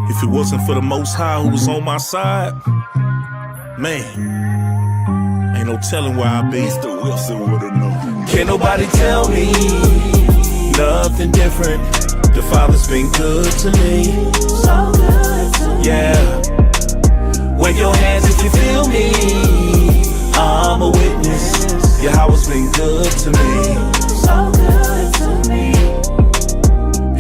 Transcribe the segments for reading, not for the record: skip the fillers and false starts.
If it wasn't for the Most High who was on my side, man, ain't no telling where I'd be. Mr. Wilson would've known. Can't nobody tell me nothing different. The Father's been good to me. So good to me. Yeah. Wave your hands if you feel me. I'm a witness. Yahweh's been good to me. So good to me.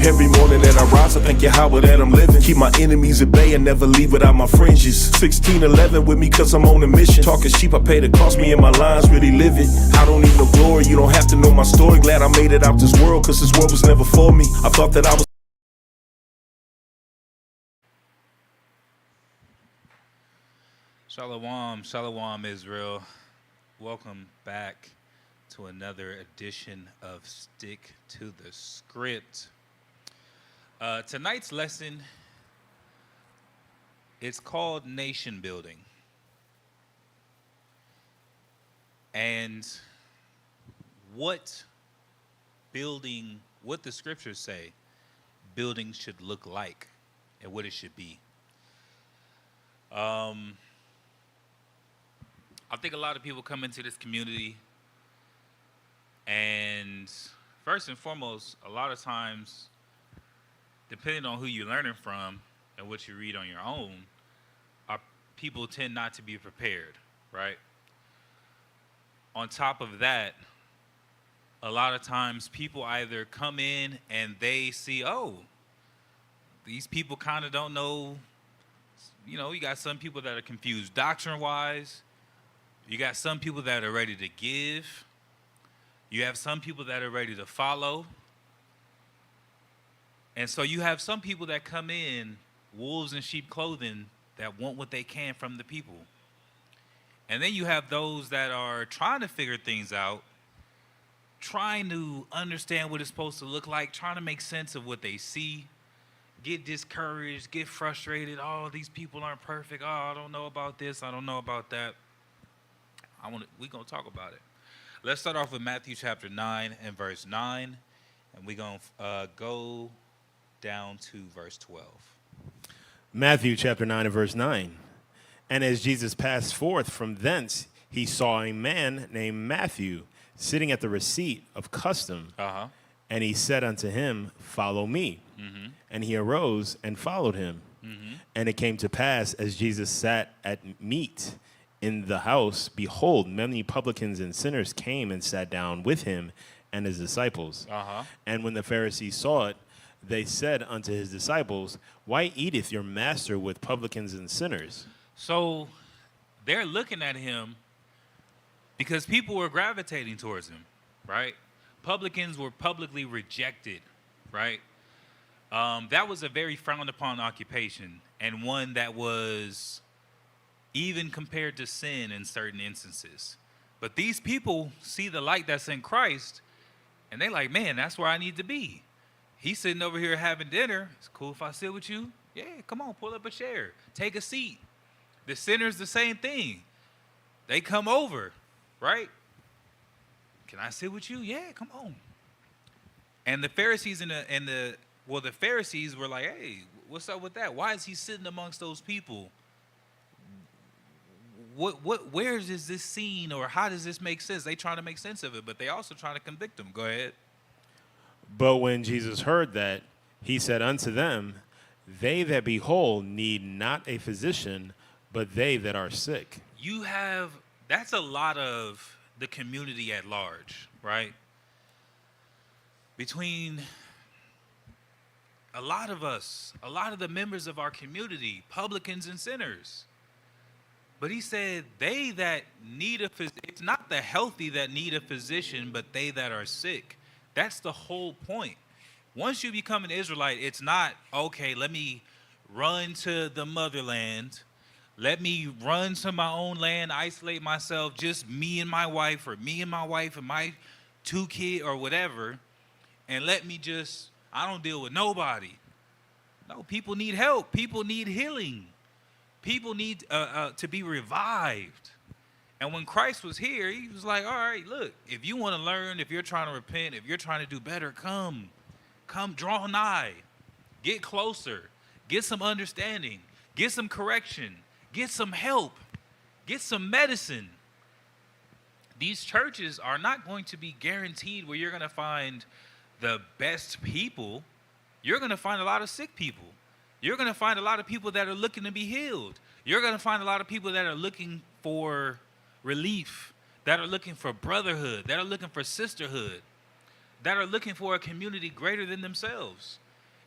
Every morning that I rise, I thank Yahweh that I'm living. Keep my enemies at bay and never leave without my fringes. 1611 with me cause I'm on a mission. Talking sheep, I pay the cost, me and my lines really live it. I don't need no glory, you don't have to know my story. Glad I made it out this world cause this world was never for me. I thought that I was Shalom, Shalom Israel. Welcome back to another edition of Stick to the Script. Tonight's lesson, it's called Nation Building. And what the scriptures say building should look like and what it should be. I think a lot of people come into this community, and first and foremost, a lot of times, depending on who you're learning from and what you read on your own, people tend not to be prepared, right? On top of that, a lot of times people either come in and they see, oh, these people kind of don't know. You know, you got some people that are confused doctrine-wise. You got some people that are ready to give. You have some people that are ready to follow. And so you have some people that come in, wolves in sheep clothing, that want what they can from the people. And then you have those that are trying to figure things out, trying to understand what it's supposed to look like, trying to make sense of what they see, get discouraged, get frustrated. Oh, these people aren't perfect. Oh, I don't know about this. I don't know about that. We're going to talk about it. Let's start off with Matthew chapter 9 and verse 9. And we're going to go down to verse 12. Matthew chapter 9 and verse 9. And as Jesus passed forth from thence, he saw a man named Matthew sitting at the receipt of custom. And he said unto him, Follow me. Mm-hmm. And he arose and followed him. Mm-hmm. And it came to pass, as Jesus sat at meat in the house, behold, many publicans and sinners came and sat down with him and his disciples. And when the Pharisees saw it, they said unto his disciples, Why eateth your master with publicans and sinners? So they're looking at him because people were gravitating towards him, right? Publicans were publicly rejected, right? That was a very frowned upon occupation, and one that was even compared to sin in certain instances. But these people see the light that's in Christ, and they like, man, that's where I need to be. He's sitting over here having dinner. It's cool if I sit with you. Yeah, come on, pull up a chair. Take a seat. The sinners, the same thing. They come over, right? Can I sit with you? Yeah, come on. And the Pharisees the Pharisees were like, hey, what's up with that? Why is he sitting amongst those people? Where is this scene, or how does this make sense? They trying to make sense of it, but they also trying to convict him. Go ahead. But when Jesus heard that, he said unto them, They that be whole need not a physician, but they that are sick. That's a lot of the community at large, right? Between a lot of us, a lot of the members of our community, publicans and sinners. But he said, they that need a physician, it's not the healthy that need a physician, but they that are sick. That's the whole point. Once you become an Israelite, it's not, okay, let me run to the motherland. Let me run to my own land, isolate myself, just me and my wife, or me and my wife and my 2 kids or whatever. And I don't deal with nobody. No, people need help. People need healing. People need to be revived. And when Christ was here, he was like, all right, look, if you want to learn, if you're trying to repent, if you're trying to do better, come draw nigh, get closer, get some understanding, get some correction, get some help, get some medicine. These churches are not going to be guaranteed where you're going to find the best people. You're going to find a lot of sick people. You're going to find a lot of people that are looking to be healed. You're going to find a lot of people that are looking for relief, that are looking for brotherhood, that are looking for sisterhood, that are looking for a community greater than themselves.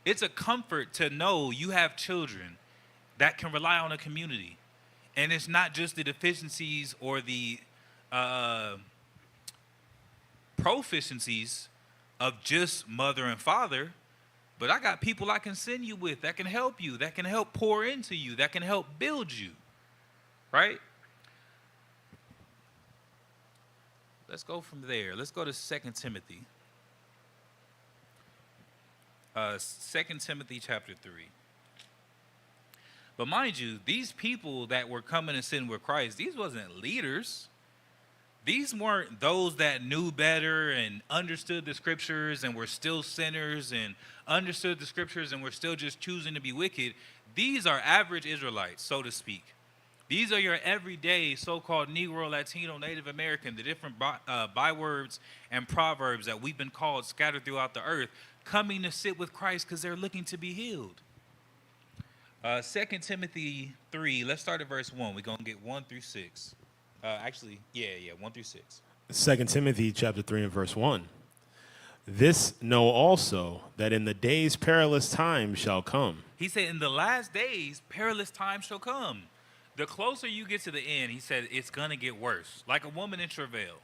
It's a comfort to know you have children that can rely on a community. And it's not just the deficiencies or the proficiencies of just mother and father, but I got people I can send you with that can help you, that can help pour into you, that can help build you, right? Let's go from there. Let's go to 2 Timothy. 2 Timothy chapter 3. But mind you, these people that were coming and sitting with Christ, these wasn't leaders. These weren't those that knew better and understood the scriptures and were still sinners and understood the scriptures and were still just choosing to be wicked. These are average Israelites, so to speak. These are your everyday so-called Negro, Latino, Native American, the different bywords and proverbs that we've been called scattered throughout the earth, coming to sit with Christ because they're looking to be healed. 2 Timothy 3, let's start at verse 1. We're going to get 1 through 6. 1 through 6. 2 Timothy chapter 3 and verse 1. This know also, that in the days perilous times shall come. He said, in the last days, perilous times shall come. The closer you get to the end, he said, it's going to get worse. Like a woman in travail.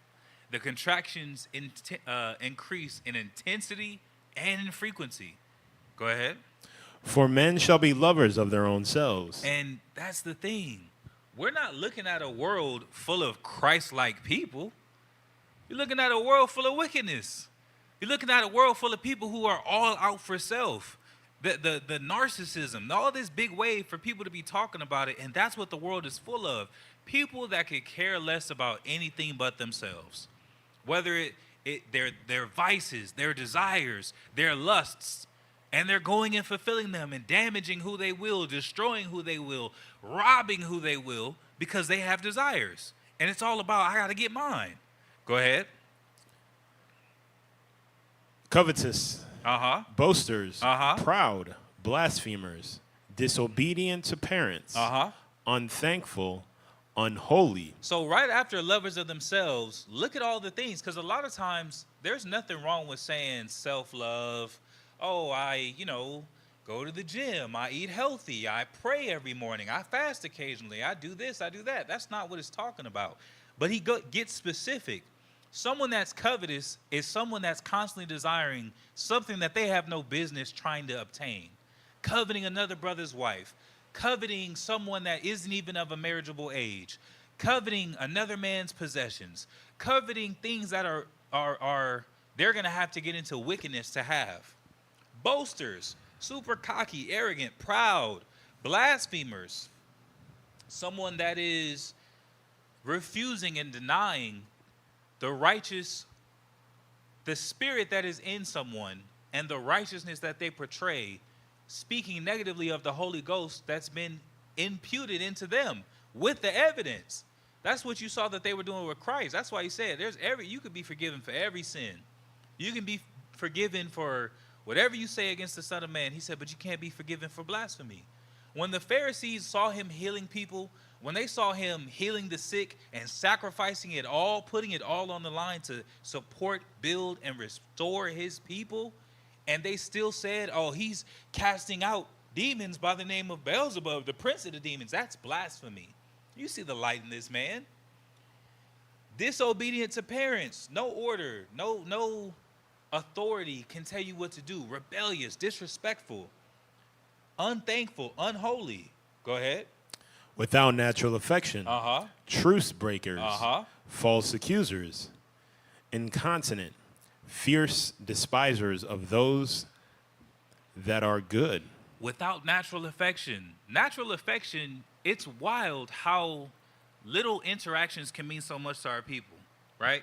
The contractions increase in intensity and in frequency. Go ahead. For men shall be lovers of their own selves. And that's the thing. We're not looking at a world full of Christ-like people. You're looking at a world full of wickedness. You're looking at a world full of people who are all out for self. The narcissism, all this big wave for people to be talking about it, and that's what the world is full of. People that could care less about anything but themselves. Whether their vices, their desires, their lusts, and they're going and fulfilling them and damaging who they will, destroying who they will, robbing who they will, because they have desires. And it's all about, I got to get mine. Go ahead. Covetous. Boasters. Proud. Blasphemers. Disobedient to parents. Unthankful. Unholy. So right after lovers of themselves, look at all the things, because a lot of times there's nothing wrong with saying self-love. Oh, I go to the gym. I eat healthy. I pray every morning. I fast occasionally. I do this. I do that. That's not what it's talking about. But he gets specific. Someone that's covetous is someone that's constantly desiring something that they have no business trying to obtain. Coveting another brother's wife. Coveting someone that isn't even of a marriageable age. Coveting another man's possessions. Coveting things that are they're going to have to get into wickedness to have. Boasters, super cocky, arrogant, proud, blasphemers. Someone that is refusing and denying the spirit that is in someone and the righteousness that they portray, speaking negatively of the Holy Ghost that's been imputed into them with the evidence. That's what you saw that they were doing with Christ. That's why he said you could be forgiven for every sin. You can be forgiven for whatever you say against the Son of Man. He said, but you can't be forgiven for blasphemy. When the Pharisees saw him healing people, when they saw him healing the sick and sacrificing it all, putting it all on the line to support, build, and restore his people, and they still said, oh, he's casting out demons by the name of Beelzebub, the prince of the demons. That's blasphemy. You see the light in this man. Disobedient to parents, no order, no authority can tell you what to do. Rebellious, disrespectful, unthankful, unholy. Go ahead. Without natural affection. Truce breakers. False accusers. Incontinent. Fierce despisers of those that are good. Without natural affection. Natural affection, it's wild how little interactions can mean so much to our people, right?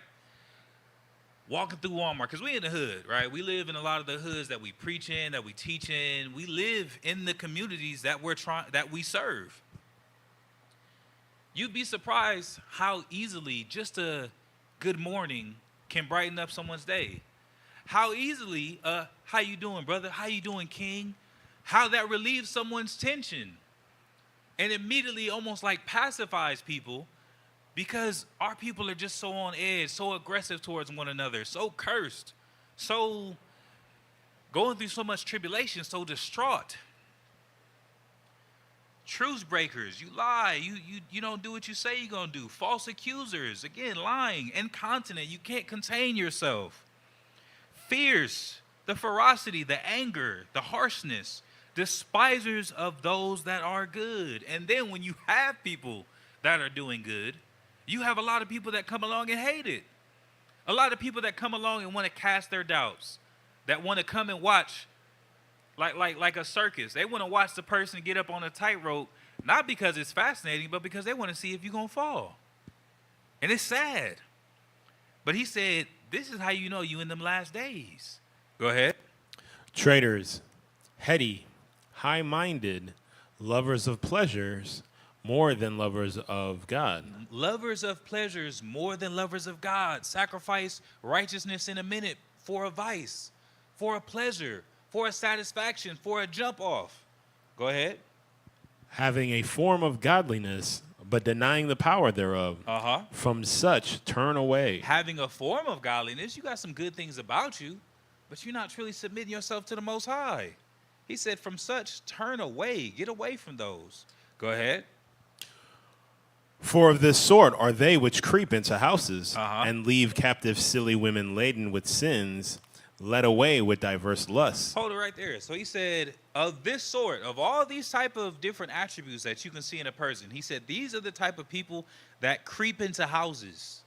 walking through Walmart, because we in the hood, right? We live in a lot of the hoods that we preach in, that we teach in. We live in the communities that we serve. You'd be surprised how easily just a good morning can brighten up someone's day. How easily, how you doing, brother? How you doing, king? How that relieves someone's tension and immediately almost like pacifies people, because our people are just so on edge, so aggressive towards one another, so cursed, so going through so much tribulation, so distraught. Truce breakers, you lie, you don't do what you say you're going to do. False accusers, again, lying, incontinent, you can't contain yourself. Fierce, the ferocity, the anger, the harshness, despisers of those that are good. And then when you have people that are doing good, you have a lot of people that come along and hate it. A lot of people that come along and want to cast their doubts, that want to come and watch like a circus. They want to watch the person get up on a tightrope, not because it's fascinating, but because they want to see if you're going to fall. And it's sad. But he said, this is how you know you in them last days. Go ahead. Traitors, heady, high-minded, lovers of pleasures, more than lovers of God. Lovers of pleasures more than lovers of God. Sacrifice righteousness in a minute for a vice, for a pleasure, for a satisfaction, for a jump off. Go ahead. Having a form of godliness, but denying the power thereof. From such turn away. Having a form of godliness, you got some good things about you, but you're not truly submitting yourself to the Most High. He said, from such turn away. Get away from those. Go ahead. For of this sort are they which creep into houses and leave captive silly women laden with sins, led away with diverse lusts. Hold it right there. So he said, of this sort, of all these type of different attributes that you can see in a person, he said, these are the type of people that creep into houses.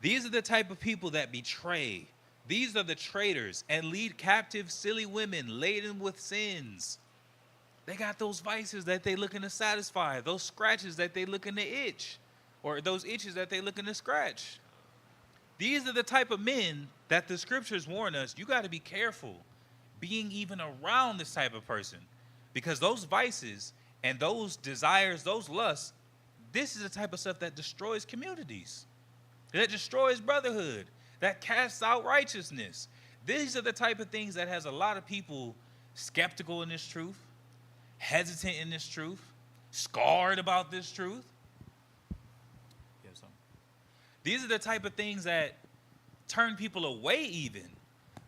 These are the type of people that betray. These are the traitors and lead captive silly women laden with sins. They got those vices that they looking to satisfy, those scratches that they looking to itch, or those itches that they looking to scratch. These are the type of men that the scriptures warn us, you got to be careful being even around this type of person, because those vices and those desires, those lusts, this is the type of stuff that destroys communities, that destroys brotherhood, that casts out righteousness. These are the type of things that has a lot of people skeptical in this truth, hesitant in this truth, scarred about this truth. You have something? These are the type of things that turn people away even.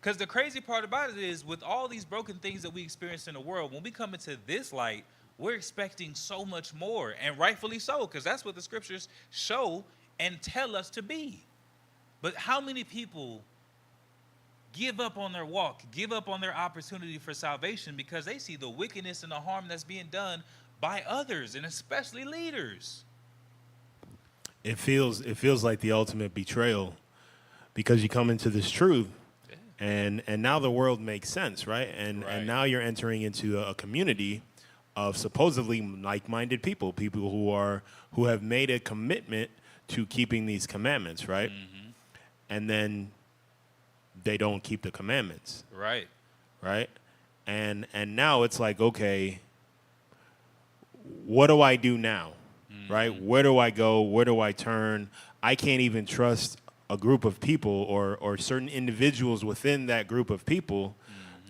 Because the crazy part about it is, with all these broken things that we experience in the world, when we come into this light, we're expecting so much more, and rightfully so, because that's what the scriptures show and tell us to be. But how many people give up on their walk, give up on their opportunity for salvation because they see the wickedness and the harm that's being done by others, and especially leaders? It feels like the ultimate betrayal, because you come into this truth, and now the world makes sense, right? And now you're entering into a community of supposedly like-minded people who have made a commitment to keeping these commandments, right? Mm-hmm. And then they don't keep the commandments. Right. And now it's like, okay, what do I do now? Mm-hmm. Right? Where do I go? Where do I turn? I can't even trust a group of people or certain individuals within that group of people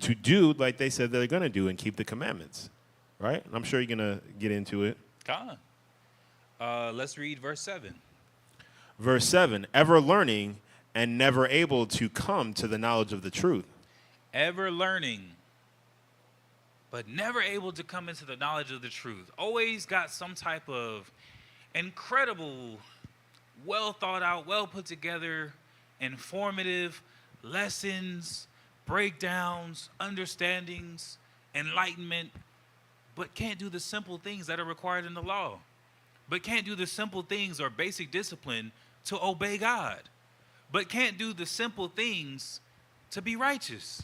to do like they said they're going to do and keep the commandments. Right? And I'm sure you're going to get into it. Come on. Let's read verse 7. Verse 7, ever learning and never able to come to the knowledge of the truth. Ever learning, but never able to come into the knowledge of the truth. Always got some type of incredible, well thought out, well put together, informative lessons, breakdowns, understandings, enlightenment, but can't do the simple things that are required in the law. But can't do the simple things or basic discipline to obey God. But can't do the simple things to be righteous.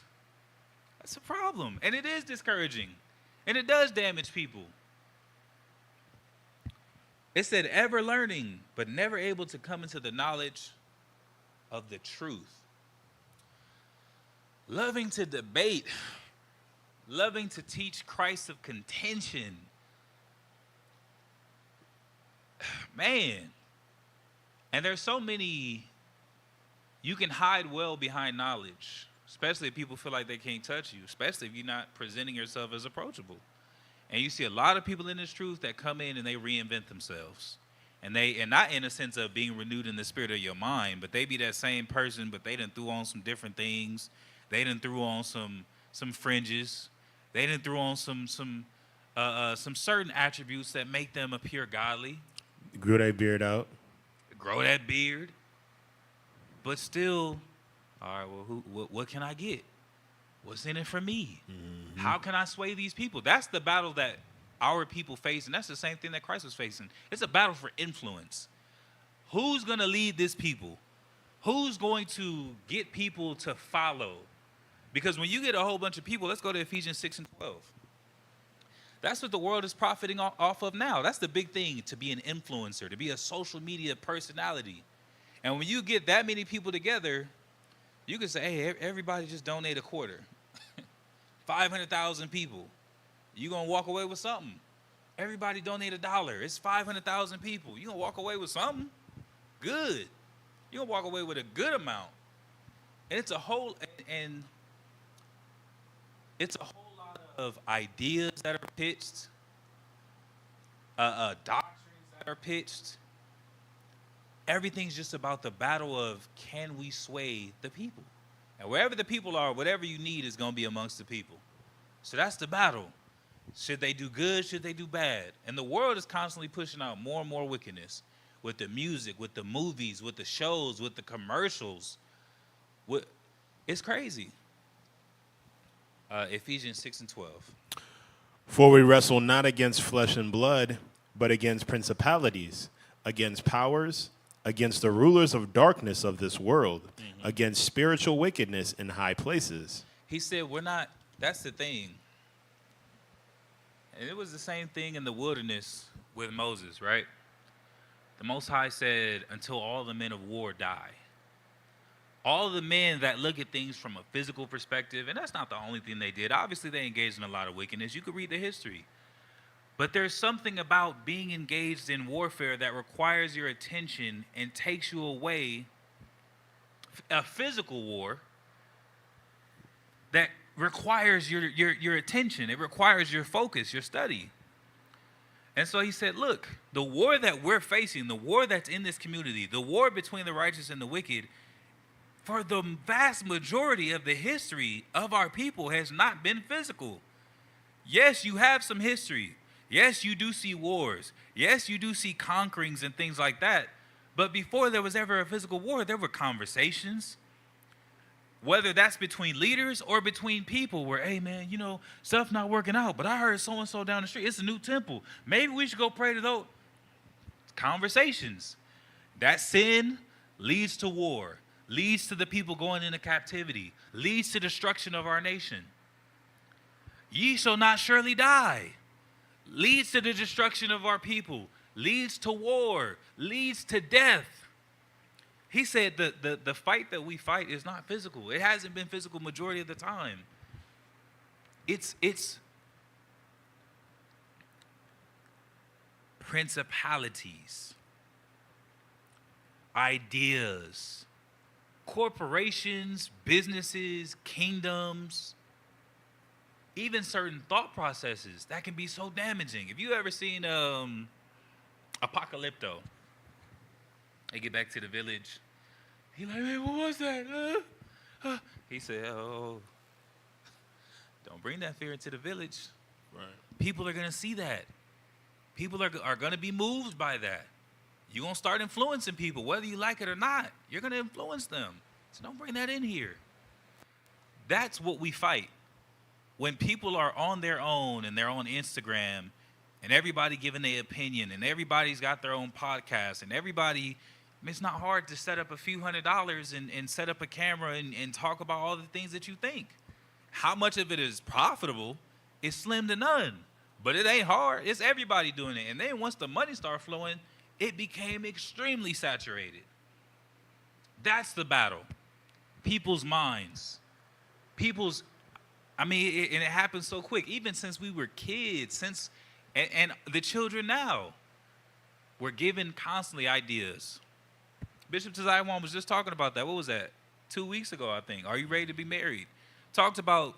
That's a problem. And it is discouraging. And it does damage people. It said, ever learning, but never able to come into the knowledge of the truth. Loving to debate, loving to teach Christ of contention. Man. And there's so many, you can hide well behind knowledge, especially if people feel like they can't touch you, especially if you're not presenting yourself as approachable. And you see a lot of people in this truth that come in and they reinvent themselves. And not in a sense of being renewed in the spirit of your mind, but they be that same person, but they done threw on some different things. They done threw on some fringes. They done threw on some certain attributes that make them appear godly. Grew that beard out. Grow that beard. But still, all right, well, what can I get? What's in it for me? Mm-hmm. How can I sway these people? That's the battle that our people face, and that's the same thing that Christ was facing. It's a battle for influence. Who's going to lead this people? Who's going to get people to follow? Because when you get a whole bunch of people, let's go to Ephesians 6 and 12. That's what the world is profiting off of now. That's the big thing, to be an influencer, to be a social media personality. And when you get that many people together, you can say, hey, everybody just donate a quarter. 500,000 people. You're going to walk away with something. Everybody donate $1. It's 500,000 people. You're going to walk away with something good. You're going to walk away with a good amount. And it's a whole lot of ideas that are pitched, doctrines that are pitched. Everything's just about the battle of, can we sway the people? And wherever the people are, whatever you need is going to be amongst the people. So that's the battle. Should they do good? Should they do bad? And the world is constantly pushing out more and more wickedness with the music, with the movies, with the shows, with the commercials. It's crazy. Ephesians 6 and 12. For we wrestle not against flesh and blood, but against principalities, against powers, against the rulers of darkness of this world, against spiritual wickedness in high places. He said, that's the thing. And it was the same thing in the wilderness with Moses, right? The Most High said, until all the men of war die. All the men that look at things from a physical perspective, and that's not the only thing they did. Obviously, they engaged in a lot of wickedness. You could read the history. But there's something about being engaged in warfare that requires your attention and takes you away, a physical war that requires your attention. It requires your focus, your study. And so he said, look, the war that we're facing, the war that's in this community, the war between the righteous and the wicked, for the vast majority of the history of our people has not been physical. Yes, you have some history. Yes, you do see wars. Yes, you do see conquerings and things like that. But before there was ever a physical war, there were conversations. Whether that's between leaders or between people where, hey, man, stuff not working out, but I heard so-and-so down the street. It's a new temple. Maybe we should go pray to those. Conversations. That sin leads to war, leads to the people going into captivity, leads to destruction of our nation. Ye shall not surely die. Leads to the destruction of our people, leads to war, leads to death. He said the fight that we fight is not physical. It hasn't been physical majority of the time. It's principalities, ideas, corporations, businesses, kingdoms, even certain thought processes that can be so damaging. If you ever seen Apocalypto, they get back to the village. He like, hey, what was that? He said, oh, don't bring that fear into the village. Right. People are going to see that. People are going to be moved by that. You're going to start influencing people, whether you like it or not. You're going to influence them. So don't bring that in here. That's what we fight. When people are on their own and they're on Instagram and everybody giving their opinion and everybody's got their own podcast and everybody, it's not hard to set up a few $100s and set up a camera and talk about all the things that you think. How much of it is profitable is slim to none, but it ain't hard. It's everybody doing it. And then once the money started flowing, it became extremely saturated. That's the battle. People's minds. people's, I mean, and it happens so quick, even since we were kids, and the children now, we're given constantly ideas. Bishop Tazaiwan was just talking about that. What was that? 2 weeks ago, I think. Are you ready to be married? Talked about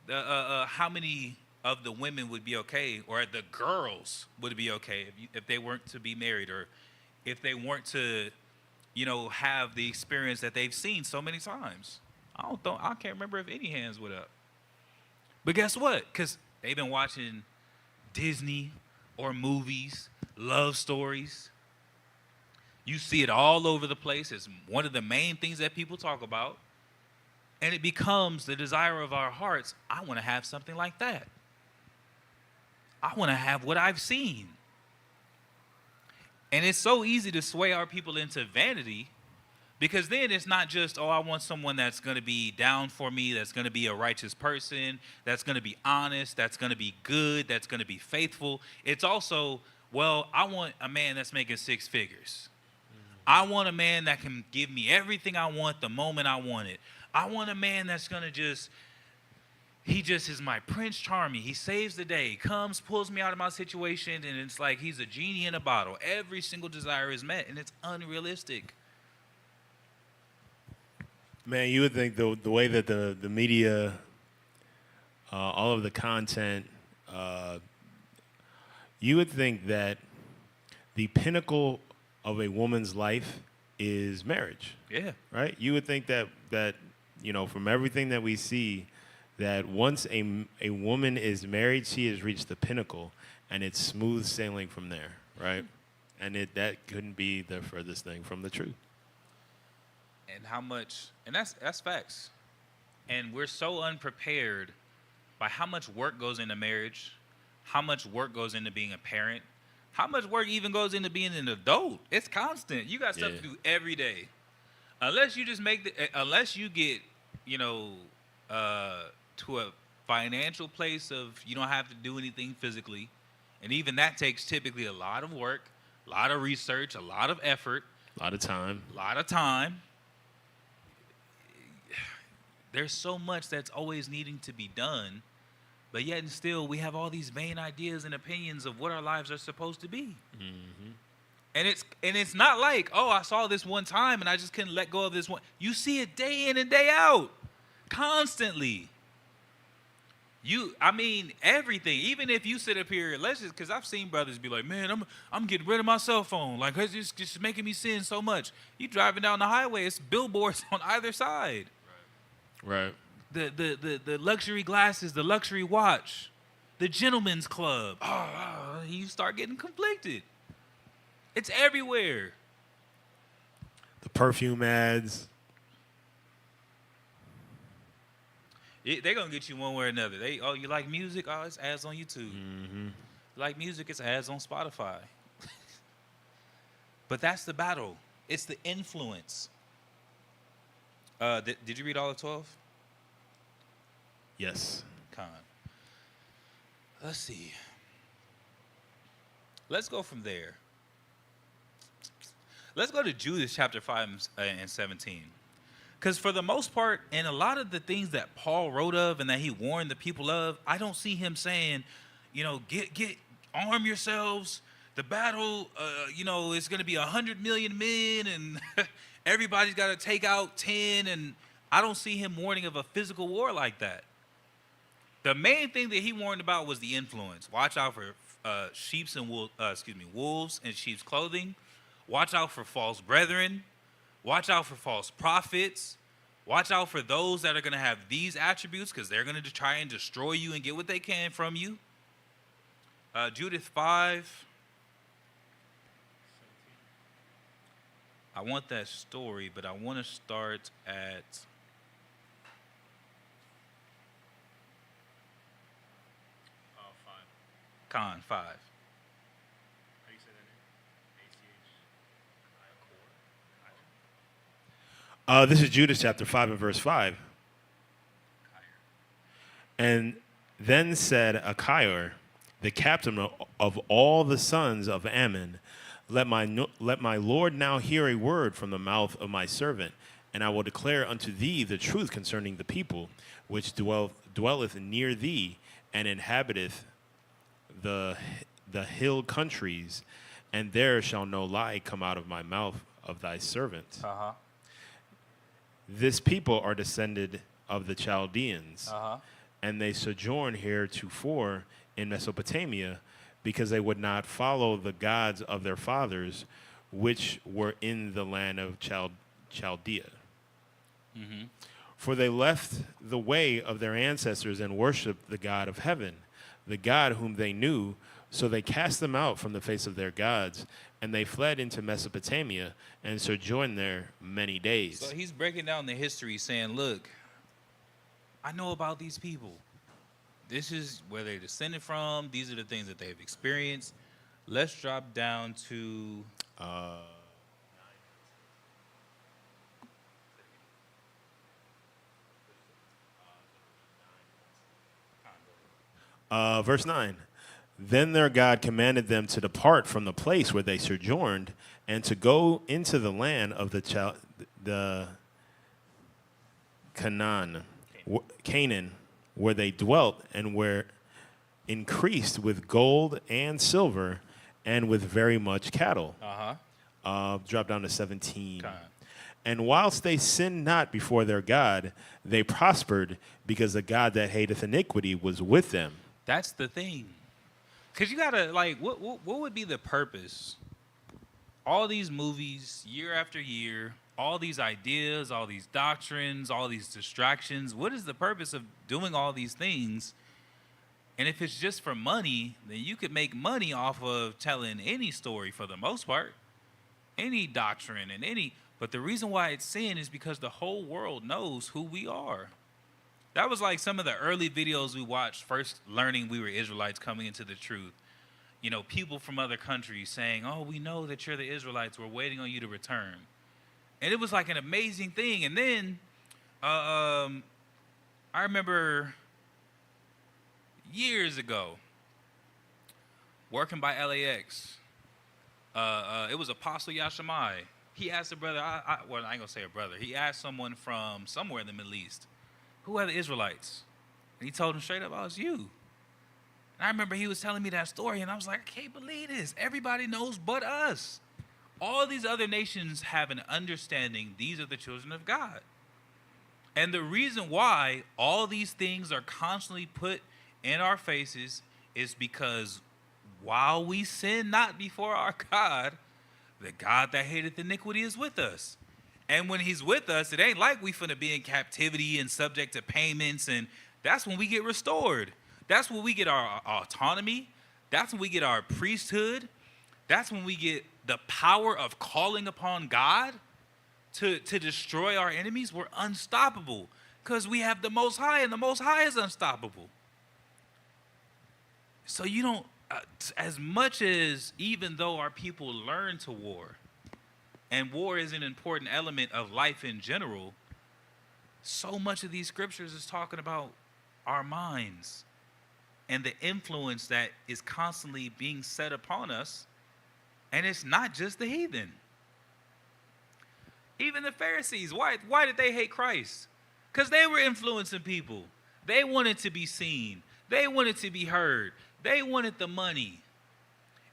how many of the women would be okay, or the girls would be okay if they weren't to be married, or if they weren't to, have the experience that they've seen so many times. I can't remember if any hands went up. But guess what? Because they've been watching Disney or movies, love stories. You see it all over the place. It's one of the main things that people talk about. And it becomes the desire of our hearts. I want to have something like that. I want to have what I've seen. And it's so easy to sway our people into vanity, because then it's not just, I want someone that's going to be down for me, that's going to be a righteous person, that's going to be honest, that's going to be good, that's going to be faithful. It's also, I want a man that's making 6 figures. I want a man that can give me everything I want the moment I want it. I want a man that's going to he just is my Prince Charming. He saves the day, comes, pulls me out of my situation, and it's like he's a genie in a bottle. Every single desire is met, and it's unrealistic. Man, you would think the way that the media, all of the content, you would think that the pinnacle of a woman's life is marriage. Yeah. Right? You would think that from everything that we see, that once a woman is married, she has reached the pinnacle, and it's smooth sailing from there, right? And that couldn't be the furthest thing from the truth. And that's facts. And we're so unprepared by how much work goes into marriage, how much work goes into being a parent, how much work even goes into being an adult. It's constant. You got stuff to do every day. Unless you just unless you get, to a financial place of you don't have to do anything physically. And even that takes typically a lot of work, a lot of research, a lot of effort. A lot of time. There's so much that's always needing to be done, but yet and still we have all these vain ideas and opinions of what our lives are supposed to be. Mm-hmm. And it's not like, I saw this one time and I just couldn't let go of this one. You see it day in and day out, constantly. Everything. Even if you sit up here, because I've seen brothers be like, man, I'm getting rid of my cell phone. Like, it's just making me sin so much. You driving down the highway, it's billboards on either side. Right. The luxury glasses, the luxury watch, the gentleman's club. You start getting conflicted. It's everywhere. The perfume ads. They're going to get you one way or another. You like music? It's ads on YouTube. Mm-hmm. Like music, it's ads on Spotify. But that's the battle. It's the influence. Did you read all of 12? Yes. Con. Let's see. Let's go from there. Let's go to Judas chapter 5 and 17. Because for the most part, and a lot of the things that Paul wrote of and that he warned the people of, I don't see him saying, arm yourselves. The battle, is going to be 100 million men, and everybody's got to take out 10. And I don't see him warning of a physical war like that. The main thing that he warned about was the influence. Watch out for wolves in sheep's clothing. Watch out for false brethren. Watch out for false prophets. Watch out for those that are going to have these attributes, because they're going to try and destroy you and get what they can from you. Judith 5. I want that story, but I want to start at... Con 5. How you say that name? This is Judas chapter 5 and verse 5. And then said Achior, the captain of all the sons of Ammon, let my Lord now hear a word from the mouth of my servant. And I will declare unto thee the truth concerning the people, which dwelleth near thee, and inhabiteth the hill countries, and there shall no lie come out of my mouth of thy servant. This people are descended of the Chaldeans, and they sojourn heretofore in Mesopotamia, because they would not follow the gods of their fathers, which were in the land of Chaldea. For they left the way of their ancestors and worshipped the God of heaven, the God whom they knew. So they cast them out from the face of their gods, and they fled into Mesopotamia and sojourned there many days. So he's breaking down the history, saying, look, I know about these people. This is where they're descended from. These are the things that they've experienced. Let's drop down to... Verse 9. Then their God commanded them to depart from the place where they sojourned, and to go into the land of the Canaan, where they dwelt, and were increased with gold and silver, and with very much cattle. Drop down to 17. And whilst they sinned not before their God, they prospered, because the God that hateth iniquity was with them. That's the thing. Because you got to, like, what would be the purpose? All these movies, year after year, all these ideas, all these doctrines, all these distractions. What is the purpose of doing all these things? And if it's just for money, then you could make money off of telling any story for the most part. Any doctrine and any... But the reason why it's sin is because the whole world knows who we are. That was like some of the early videos we watched, first learning we were Israelites, coming into the truth. You know, people from other countries saying, oh, we know that you're the Israelites. We're waiting on you to return. And it was like an amazing thing. And then I remember years ago working by LAX. It was Apostle Yashamai. He asked a brother, well, I ain't going to say a brother. He asked someone from somewhere in the Middle East, who are the Israelites? And he told him straight up, oh, it's you. And I remember he was telling me that story, and I was like, I can't believe this. Everybody knows but us. All these other nations have an understanding these are the children of God. And the reason why all these things are constantly put in our faces is because while we sin not before our God, the God that hateth iniquity is with us. And when he's with us, it ain't like we finna be in captivity and subject to payments, and that's when we get restored. That's when we get our autonomy. That's when we get our priesthood. That's when we get the power of calling upon God to destroy our enemies. We're unstoppable because we have the Most High, and the Most High is unstoppable. So you don't, as much as even though our people learn to war, and war is an important element of life in general, so much of these scriptures is talking about our minds and the influence that is constantly being set upon us. And it's not just the heathen. Even the Pharisees, why did they hate Christ? Because they were influencing people. They wanted to be seen. They wanted to be heard. They wanted the money.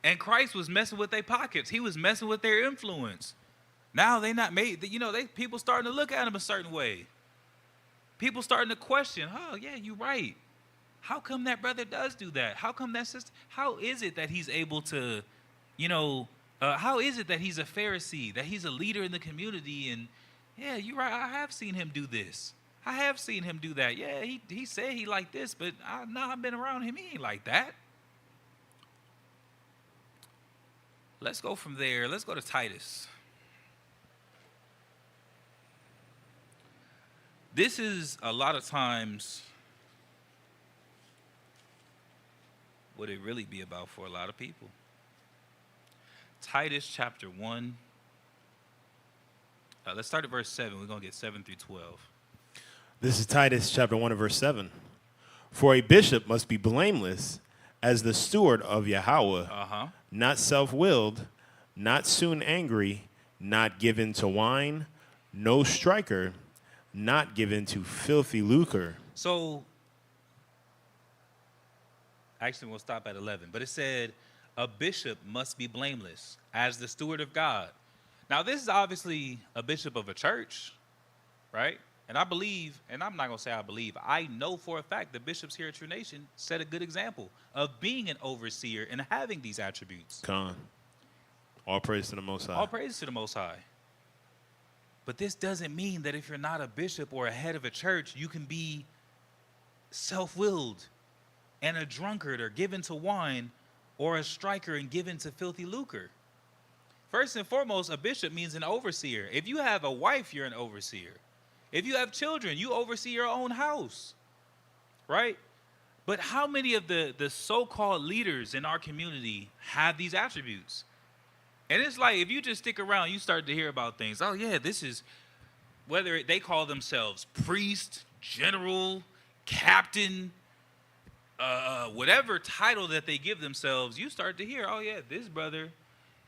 And Christ was messing with their pockets. He was messing with their influence. Now they not made, people starting to look at him a certain way. People starting to question, oh, yeah, you're right. How come that brother does do that? How come that sister, how is it that he's able to, how is it that he's a Pharisee, that he's a leader in the community? And yeah, you're right, I have seen him do this. I have seen him do that. Yeah, he said he like this, but I've been around him, he ain't like that. Let's go from there. Let's go to Titus. This is a lot of times what it really be about for a lot of people. Titus chapter 1. Let's start at verse 7. We're going to get 7 through 12. This is Titus chapter 1 and verse 7. For a bishop must be blameless as the steward of Yahweh, not self-willed, not soon angry, not given to wine, no striker, not given to filthy lucre. So, actually, we'll stop at 11. But it said, a bishop must be blameless as the steward of God. Now, this is obviously a bishop of a church, right? And I believe, and I'm not going to say I believe, I know for a fact the bishops here at True Nation set a good example of being an overseer and having these attributes. Come on. All praise to the Most High. All praise to the Most High. But this doesn't mean that if you're not a bishop or a head of a church, you can be self-willed and a drunkard or given to wine or a striker and given to filthy lucre. First and foremost, a bishop means an overseer. If you have a wife, you're an overseer. If you have children, you oversee your own house, right? But how many of the so-called leaders in our community have these attributes? And it's like, if you just stick around, you start to hear about things. Oh, yeah, this is, whether they call themselves priest, general, captain, whatever title that they give themselves, you start to hear, oh, yeah, this brother,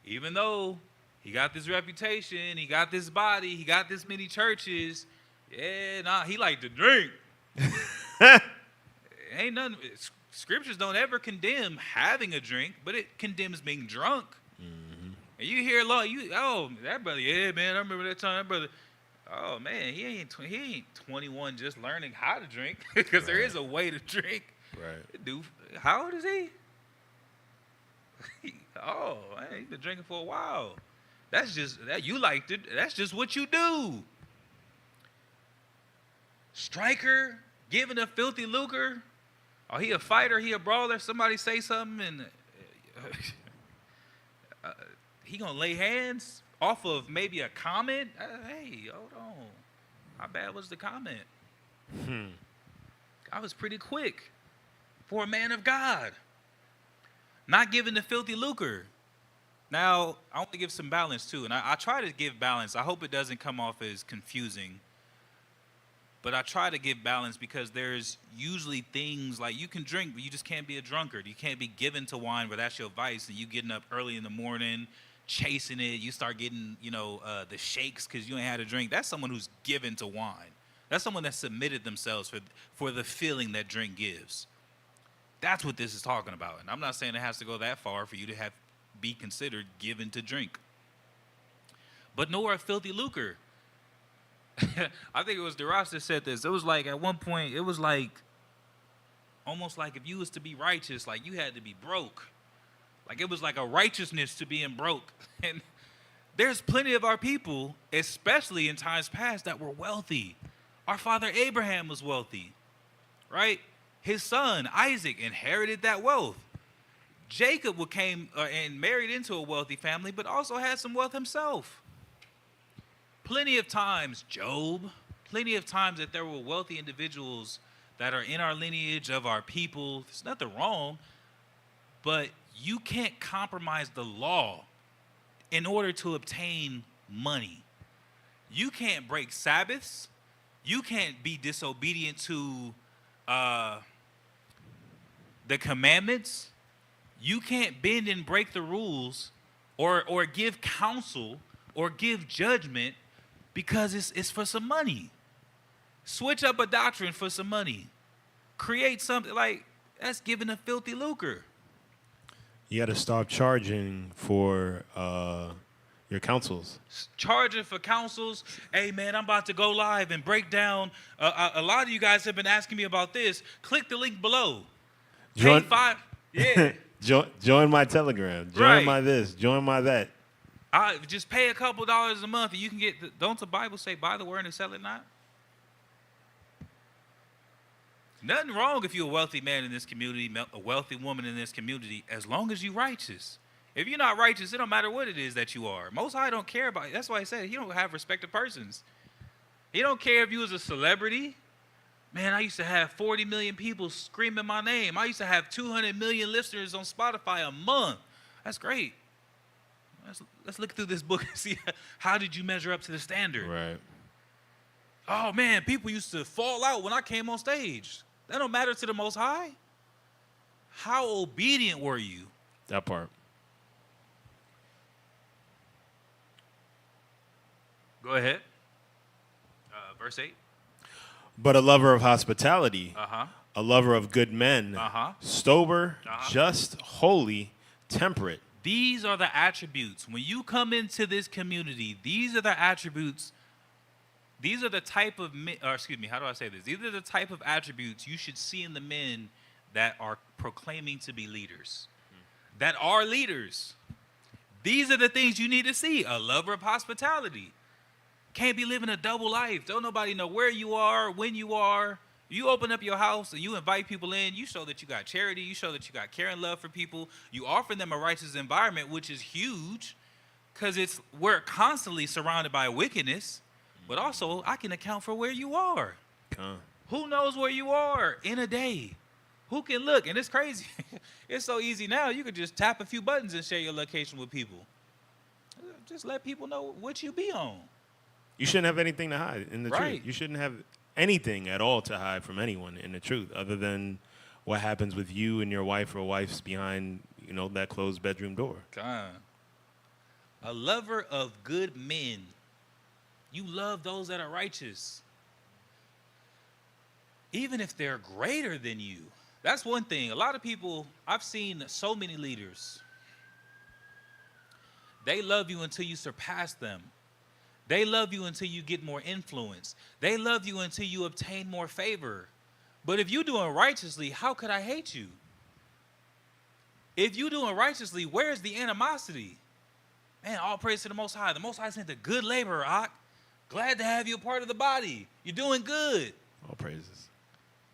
even though he got this reputation, he got this body, he got this many churches, yeah, nah, he like to drink. Ain't nothing. Scriptures don't ever condemn having a drink, but it condemns being drunk. Mm-hmm. And you hear a lot. That brother, yeah, man, I remember that time. That brother, oh man, he ain't 21 just learning how to drink, because there is a way to drink. Right. Dude, how old is he? Oh, man, he's been drinking for a while. That's just that you liked it. That's just what you do. Striker, giving a filthy lucre. Oh, he a fighter, he a brawler. Somebody say something and he gonna lay hands off of maybe a comment. Hey, hold on. How bad was the comment? I was pretty quick for a man of God. Not giving the filthy lucre. Now, I want to give some balance too, and I try to give balance. I hope it doesn't come off as confusing. But I try to give balance because there's usually things like you can drink, but you just can't be a drunkard. You can't be given to wine where that's your vice, and you getting up early in the morning, chasing it. You start getting, the shakes because you ain't had a drink. That's someone who's given to wine. That's someone that submitted themselves for the feeling that drink gives. That's what this is talking about. And I'm not saying it has to go that far for you to be considered given to drink. But nor a filthy lucre. I think it was DeRoss that said this. It was like at one point, it was like almost like if you was to be righteous, like you had to be broke. Like it was like a righteousness to being broke. And there's plenty of our people, especially in times past, that were wealthy. Our father Abraham was wealthy, right? His son Isaac inherited that wealth. Jacob came and married into a wealthy family, but also had some wealth himself. Plenty of times, Job, plenty of times that there were wealthy individuals that are in our lineage of our people. There's nothing wrong, but you can't compromise the law in order to obtain money. You can't break Sabbaths. You can't be disobedient to the commandments. You can't bend and break the rules or give counsel or give judgment because it's for some money. Switch up a doctrine for some money. Create something like that's giving a filthy lucre. You got to stop charging for your counsels. Charging for counsels. Hey, man, I'm about to go live and break down. A lot of you guys have been asking me about this. Click the link below. Join, Pay $5. Yeah. Join my Telegram. Join my this. Join my that. Just pay a couple dollars a month and you can get, don't the Bible say buy the word and sell it not? Nothing wrong if you're a wealthy man in this community, a wealthy woman in this community, as long as you're righteous. If you're not righteous, it don't matter what it is that you are. Most High don't care about it. That's why I said he don't have respect of persons. He don't care if you was a celebrity. Man, I used to have 40 million people screaming my name. I used to have 200 million listeners on Spotify a month. That's great. Let's look through this book and see how did you measure up to the standard. Right. Oh, man, people used to fall out when I came on stage. That don't matter to the Most High. How obedient were you? That part. Go ahead. Verse 8. But a lover of hospitality, Uh-huh. a lover of good men, Uh-huh. sober, Uh-huh. just, holy, temperate. These are the attributes. When you come into this community, these are the attributes. These are the type of men, or excuse me, how do I say this? These are the type of attributes you should see in the men that are proclaiming to be leaders, that are leaders. These are the things you need to see. A lover of hospitality. Can't be living a double life. Don't nobody know where you are, when you are. You open up your house and you invite people in. You show that you got charity. You show that you got care and love for people. You offer them a righteous environment, which is huge because we're constantly surrounded by wickedness. But also, I can account for where you are. Who knows where you are in a day? Who can look? And it's crazy. It's so easy now. You could just tap a few buttons and share your location with people. Just let people know what you be on. You shouldn't have anything to hide in the Right. truth. You shouldn't have anything at all to hide from anyone in the truth other than what happens with you and your wife or wife's behind, that closed bedroom door. God. A lover of good men. You love those that are righteous. Even if they're greater than you. That's one thing. A lot of people, I've seen so many leaders. They love you until you surpass them. They love you until you get more influence. They love you until you obtain more favor. But if you're doing righteously, how could I hate you? If you're doing righteously, where's the animosity? Man, all praise to the Most High. The Most High sent a good laborer, Ak. Glad to have you a part of the body. You're doing good. All praises.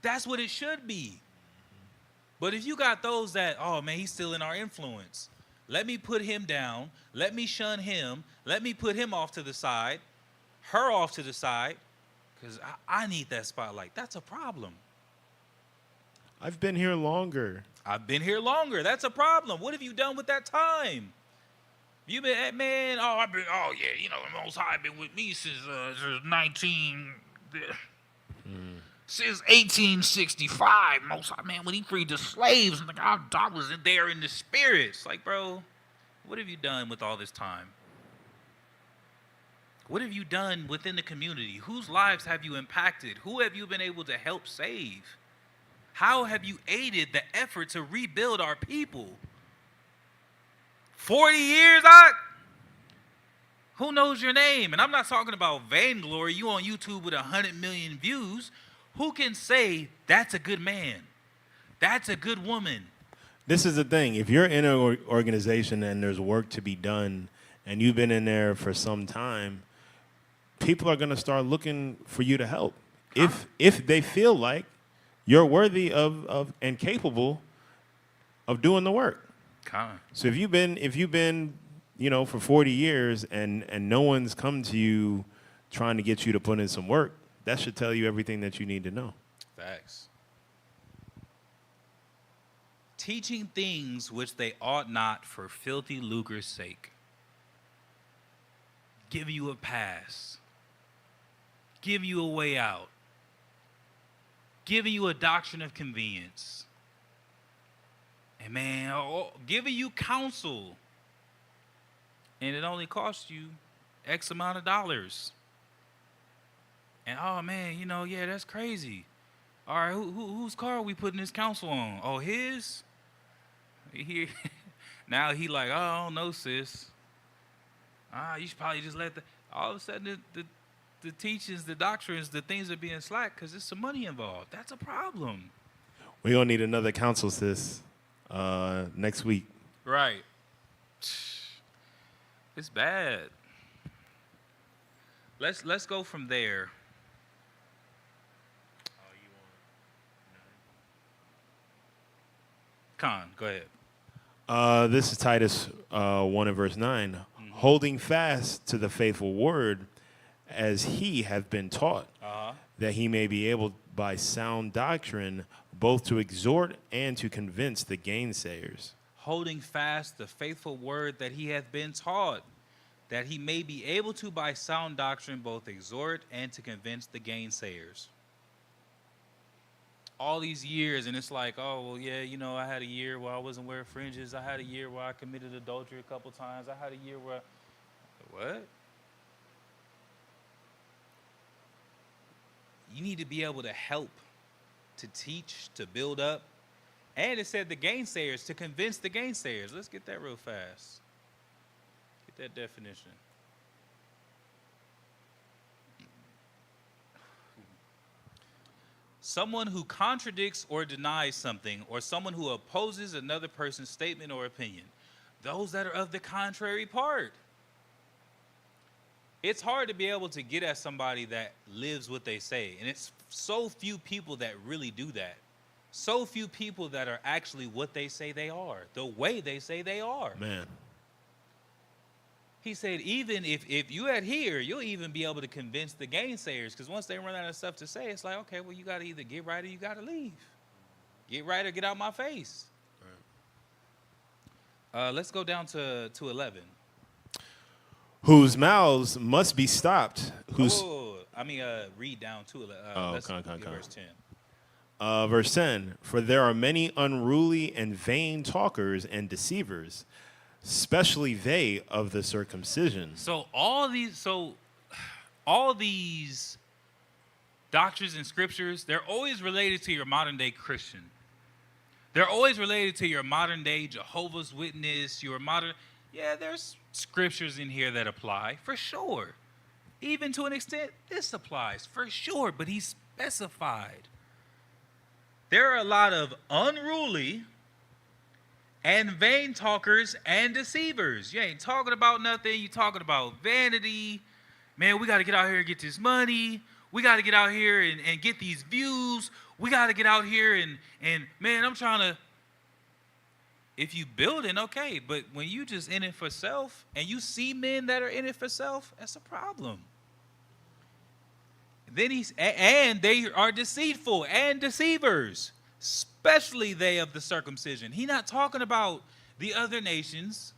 That's what it should be. But if you got those that, oh man, he's still in our influence. Let me put him down. Let me shun him. Let me put him off to the side, her off to the side, because I need that spotlight. That's a problem. I've been here longer. I've been here longer. That's a problem. What have you done with that time? You been, man, the Most High been with me since since 1865. Most High, man, when he freed the slaves, I was in there in the spirits. Like, bro, what have you done with all this time? What have you done within the community? Whose lives have you impacted? Who have you been able to help save? How have you aided the effort to rebuild our people? 40 years, who knows your name? And I'm not talking about vainglory. You on YouTube with 100 million views. Who can say that's a good man? That's a good woman. This is the thing. If you're in an organization and there's work to be done and you've been in there for some time, people are going to start looking for you to help. If they feel like you're worthy of and capable of doing the work. So if you've been, for 40 years and no one's come to you trying to get you to put in some work, that should tell you everything that you need to know. Facts. Teaching things which they ought not for filthy lucre's sake. Give you a pass. Give you a way out. Giving you a doctrine of convenience. And man, giving you counsel. And it only costs you X amount of dollars. And oh man, that's crazy. All right, whose car are we putting this counsel on? Oh, his? Now he like, oh, I don't know, sis. You should probably just let all of a sudden the teachings, the doctrines, the things are being slack because there's some money involved. That's a problem. We're going to need another counsel, sis, next week. Right. It's bad. Let's go from there. Khan, go ahead. This is Titus 1 and verse 9. Mm-hmm. Holding fast to the faithful word as he hath been taught, that he may be able by sound doctrine both to exhort and to convince the gainsayers. Holding fast the faithful word that he hath been taught, that he may be able to by sound doctrine both exhort and to convince the gainsayers. All these years, and it's like, oh, well, yeah, I had a year where I wasn't wearing fringes. I had a year where I committed adultery a couple times. I had a year where, what? you need to be able to help, to teach, to build up. And it said the gainsayers, to convince the gainsayers. Let's get that real fast. Get that definition. Someone who contradicts or denies something, or someone who opposes another person's statement or opinion. Those that are of the contrary part. It's hard to be able to get at somebody that lives what they say. And it's so few people that really do that. So few people that are actually what they say they are, the way they say they are. Man. He said, even if you adhere, you'll even be able to convince the gainsayers. Because once they run out of stuff to say, it's like, okay, well, you got to either get right or you got to leave. Get right or get out my face. Right. Let's go down to 11. Whose mouths must be stopped. Read down to 11. Let's come. verse 10. Verse 10, for there are many unruly and vain talkers and deceivers, especially they of the circumcision. So all these doctrines and scriptures, they're always related to your modern day Christian. They're always related to your modern day Jehovah's Witness, there's scriptures in here that apply, for sure. Even to an extent, this applies, for sure, but he specified. There are a lot of unruly and vain talkers and deceivers. You ain't talking about nothing. You talking about vanity. Man, we got to get out here and get this money. We got to get out here and get these views. We got to get out here and man, I'm trying to. If you building, okay. But when you just in it for self and you see men that are in it for self, that's a problem. Then and they are deceitful and deceivers, especially they of the circumcision. He's not talking about the other nations.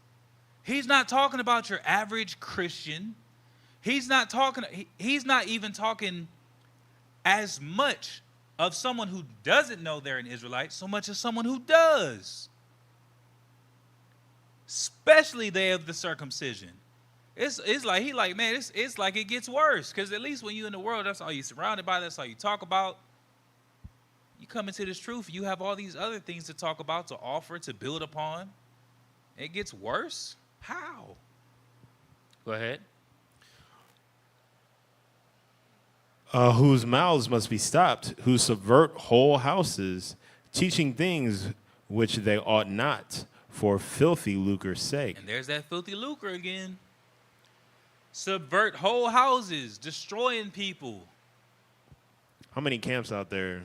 He's not talking about your average Christian. He's not even talking as much of someone who doesn't know they're an Israelite, so much as someone who does. Especially they of the circumcision. It's like, man, it's like it gets worse. Because at least when you're in the world, that's all you're surrounded by. That's all you talk about. You come into this truth, you have all these other things to talk about, to offer, to build upon. It gets worse? How? Go ahead. Whose mouths must be stopped, who subvert whole houses, teaching things which they ought not, for filthy lucre's sake. And there's that filthy lucre again. Subvert whole houses, destroying people. How many camps out there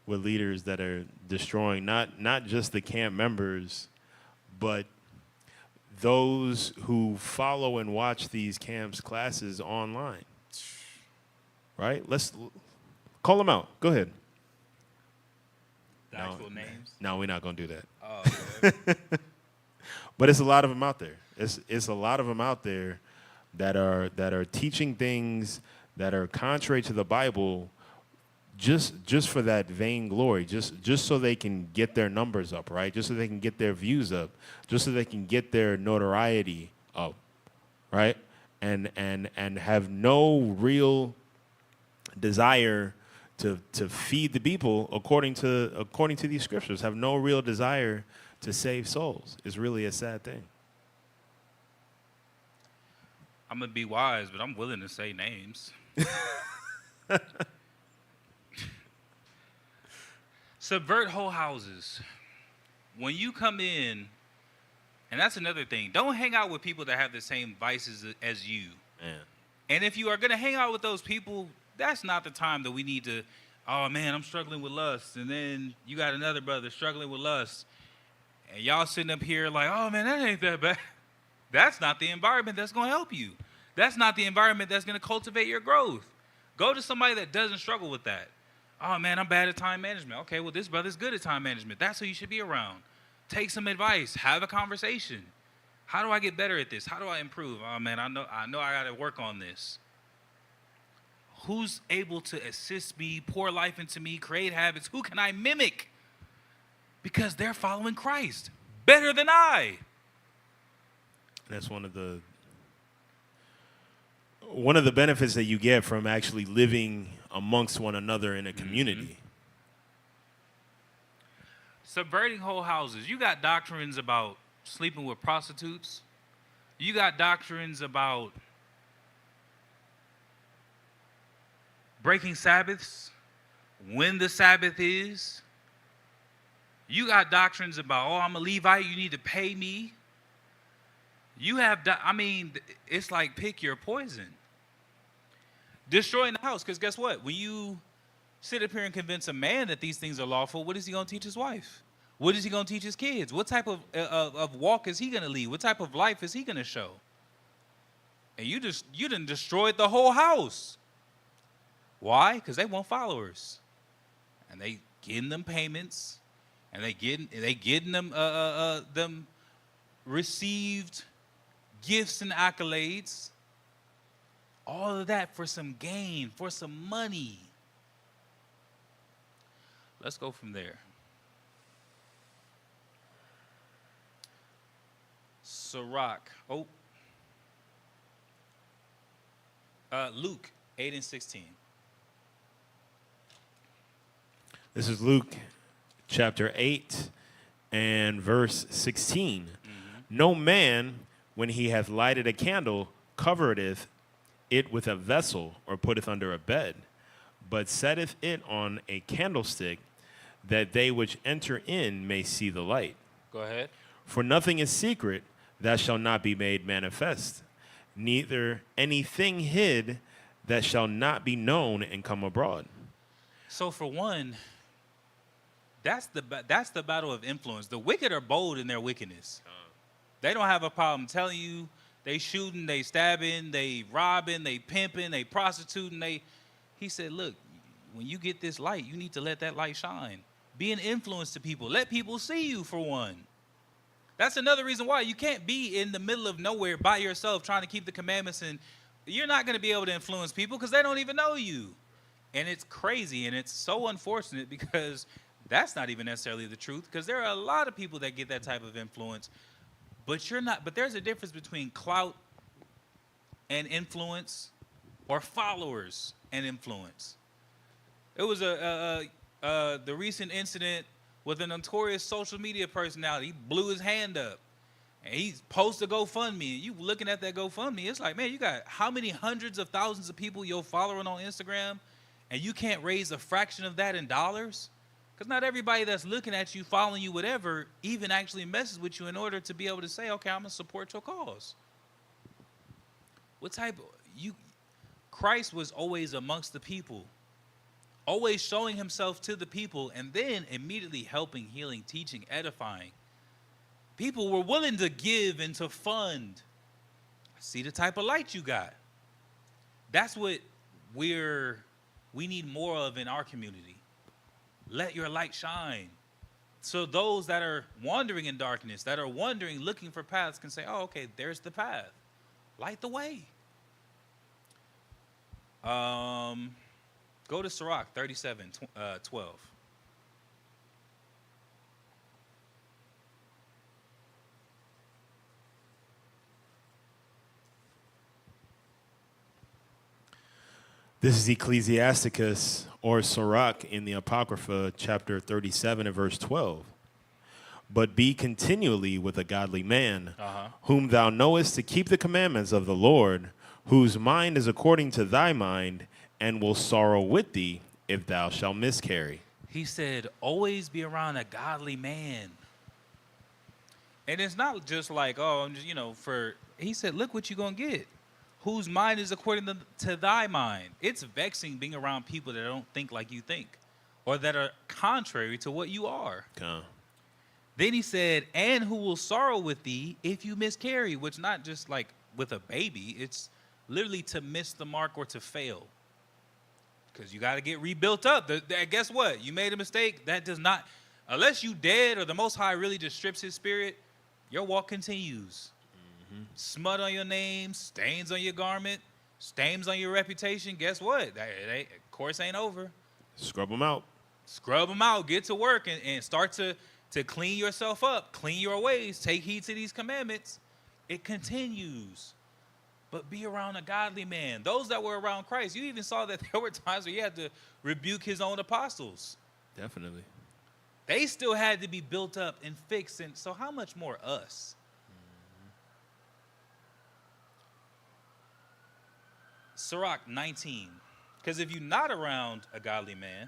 with leaders that are destroying not just the camp members, but those who follow and watch these camps classes online? Right? Let's call them out. Go ahead. The actual names? No, we're not going to do that. Oh, okay. But it's a lot of them out there. It's a lot of them out there that are teaching things that are contrary to the Bible, just for that vain glory, just so they can get their numbers up, right? Just so they can get their views up, just so they can get their notoriety up, right? And have no real desire to feed the people according to these scriptures. Have no real desire to save souls. It's really a sad thing. I'm going to be wise, but I'm willing to say names. Subvert whole houses. When you come in, and that's another thing, don't hang out with people that have the same vices as you. Man. And if you are going to hang out with those people, that's not the time that we need to, oh man, I'm struggling with lust. And then you got another brother struggling with lust. And y'all sitting up here like, oh man, that ain't that bad. That's not the environment that's going to help you. That's not the environment that's going to cultivate your growth. Go to somebody that doesn't struggle with that. Oh man, I'm bad at time management. Okay, well this brother's good at time management. That's who you should be around. Take some advice. Have a conversation. How do I get better at this? How do I improve? Oh man, I know I got to work on this. Who's able to assist me, pour life into me, create habits? Who can I mimic? Because they're following Christ better than I. That's one of the one of the benefits that you get from actually living amongst one another in a community. Subverting whole houses. You got doctrines about sleeping with prostitutes. You got doctrines about breaking Sabbaths, when the Sabbath is. You got doctrines about, oh, I'm a Levite, you need to pay me. You have, it's like pick your poison. Destroying the house, because guess what? When you sit up here and convince a man that these things are lawful, what is he going to teach his wife? What is he going to teach his kids? What type of walk is he going to lead? What type of life is he going to show? And you done destroyed the whole house. Why? Because they want followers, and they getting them payments, and they getting them them received gifts and accolades. All of that for some gain, for some money. Let's go from there. Sirach. Luke 8:16. This is Luke chapter 8 and verse 16. No man, when he hath lighted a candle, covereth it with a vessel, or putteth under a bed, but setteth it on a candlestick, that they which enter in may see the light. Go ahead. For nothing is secret that shall not be made manifest, neither anything hid that shall not be known and come abroad. So for one, that's the battle of influence. The wicked are bold in their wickedness. They don't have a problem telling you they shooting, they stabbing, they robbing, they pimping, they prostituting. He said, look, when you get this light, you need to let that light shine. Be an influence to people. Let people see you, for one. That's another reason why you can't be in the middle of nowhere by yourself trying to keep the commandments, and you're not going to be able to influence people because they don't even know you. And it's crazy, and it's so unfortunate, because that's not even necessarily the truth, because there are a lot of people that get that type of influence. But there's a difference between clout and influence, or followers and influence. It was the recent incident with a notorious social media personality. He blew his hand up, and he posted a GoFundMe. And you looking at that GoFundMe, it's like, man, you got how many hundreds of thousands of people you're following on Instagram, and you can't raise a fraction of that in dollars? Because not everybody that's looking at you, following you, whatever, even actually messes with you in order to be able to say, okay, I'm going to support your cause. Christ was always amongst the people, always showing himself to the people, and then immediately helping, healing, teaching, edifying. People were willing to give and to fund. See the type of light you got. That's what we need more of in our community. Let your light shine. So those that are wandering in darkness, that are wandering, looking for paths, can say, oh, okay, there's the path. Light the way. Go to Sirach 37:12. This is Ecclesiasticus, or Sirach, in the Apocrypha, chapter 37 and verse 12. But be continually with a godly man, whom thou knowest to keep the commandments of the Lord, whose mind is according to thy mind, and will sorrow with thee if thou shalt miscarry. He said, always be around a godly man. And it's not just like, oh, I'm just, he said, look what you're going to get. Whose mind is according to thy mind. It's vexing being around people that don't think like you think, or that are contrary to what you are. Then he said, and who will sorrow with thee if you miscarry, which not just like with a baby, it's literally to miss the mark or to fail. Because you got to get rebuilt up. Guess what? You made a mistake. That does not, unless you dead or the Most High really just strips his spirit, your walk continues. Smut on your name, stains on your garment, stains on your reputation. Guess what? Course ain't over. Scrub them out. Scrub them out. Get to work and start to clean yourself up. Clean your ways. Take heed to these commandments. It continues. but be around a godly man. Those that were around Christ, you even saw that there were times where he had to rebuke his own apostles. Definitely. They still had to be built up and fixed. And so how much more us? Sirach 19. Because if you're not around a godly man,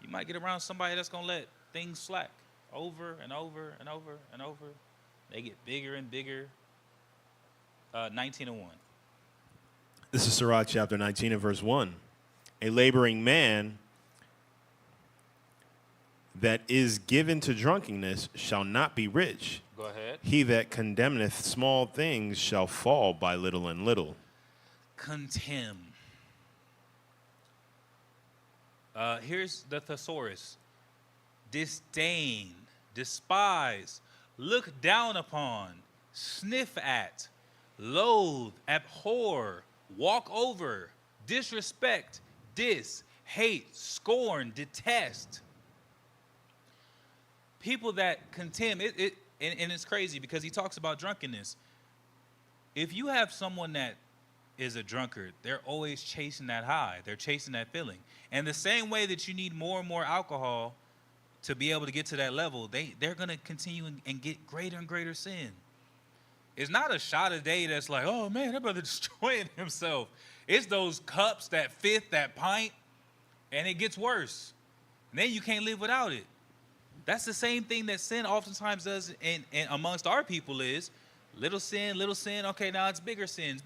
you might get around somebody that's going to let things slack over and over and over and over. They get bigger and bigger. 19:1. This is Sirach chapter 19 and verse 1. A laboring man that is given to drunkenness shall not be rich. Go ahead. He that condemneth small things shall fall by little and little. Contemn. Here's the thesaurus. Disdain, despise, look down upon, sniff at, loathe, abhor, walk over, disrespect, hate, scorn, detest. People that contemn, and it's crazy because he talks about drunkenness. If you have someone that is a drunkard, they're always chasing that high. They're chasing that feeling. And the same way that you need more and more alcohol to be able to get to that level, they're going to continue and get greater and greater sin. It's not a shot a day that's like, oh, man, that brother destroying himself. It's those cups, that fifth, that pint, and it gets worse. And then you can't live without it. That's the same thing that sin oftentimes does and amongst our people is little sin, okay, now it's bigger sins,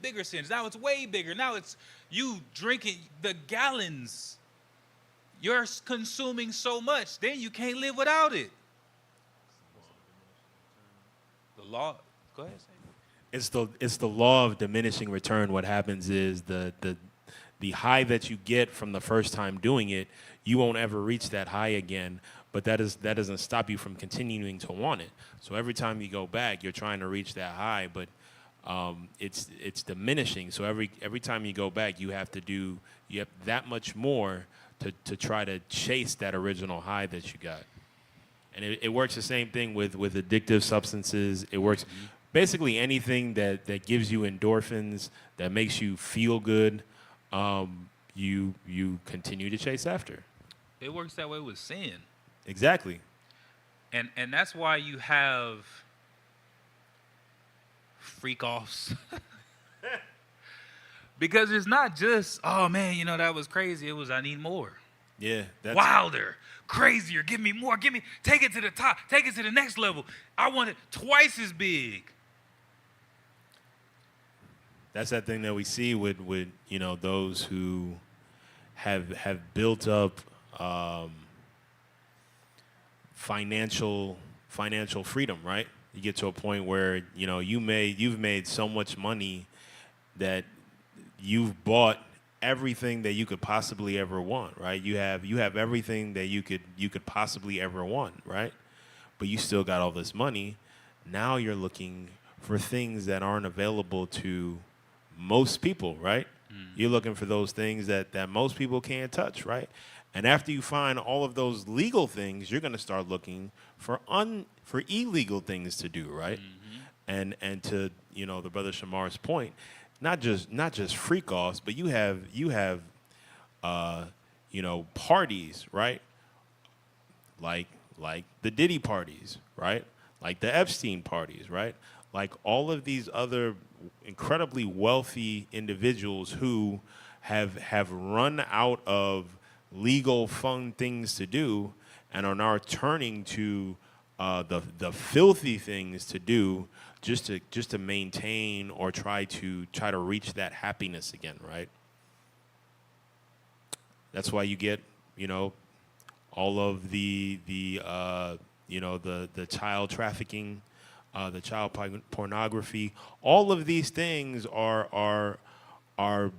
now it's way bigger. Now it's you drinking the gallons. You're consuming so much, then you can't live without it. The law, go ahead. It's the law of diminishing return. What happens is the high that you get from the first time doing it, you won't ever reach that high again. But that doesn't stop you from continuing to want it. So every time you go back, you're trying to reach that high, but it's diminishing. So every time you go back, you have that much more to try to chase that original high that you got. And it works the same thing with addictive substances. It works basically anything that gives you endorphins, that makes you feel good. You continue to chase after. It works that way with sin. Exactly. And that's why you have freak offs. Because it's not just, oh man, that was crazy. It was, I need more. Yeah. That's wilder, crazier, give me more, take it to the top, take it to the next level. I want it twice as big. That's that thing that we see with those who have built up financial freedom, right? You get to a point where you've made so much money that you've bought everything that you could possibly ever want, right? You have everything that you could possibly ever want, right? But you still got all this money. Now you're looking for things that aren't available to most people, right? You're looking for those things that most people can't touch, right? And after you find all of those legal things, you're going to start looking for illegal things to do, right? Mm-hmm. And to the brother Shamar's point, not just freak offs, but you have parties, right? Like the Diddy parties, right? Like the Epstein parties, right? Like all of these other incredibly wealthy individuals who have run out of legal fun things to do and are now turning to the filthy things to do just to maintain or try to reach that happiness again, right? That's why you get all of the child trafficking, the child pornography. All of these things are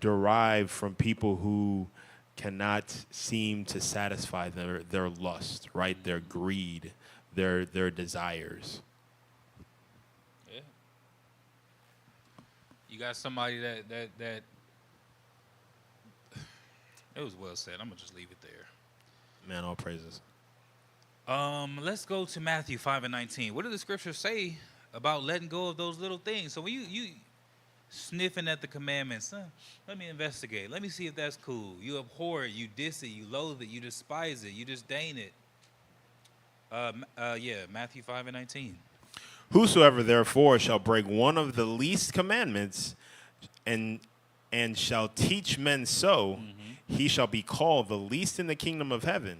derived from people who cannot seem to satisfy their lust, right? Their greed, their desires. Yeah. You got somebody that it was well said. I'm gonna just leave it there. Man, all praises. Let's go to Matthew 5:19. What do the scriptures say about letting go of those little things. So when you sniffing at the commandments, let me investigate. Let me see if that's cool. You abhor it, you diss it, you loathe it, you despise it, you disdain it. Matthew 5:19. Whosoever therefore shall break one of the least commandments and shall teach men so, he shall be called the least in the kingdom of heaven.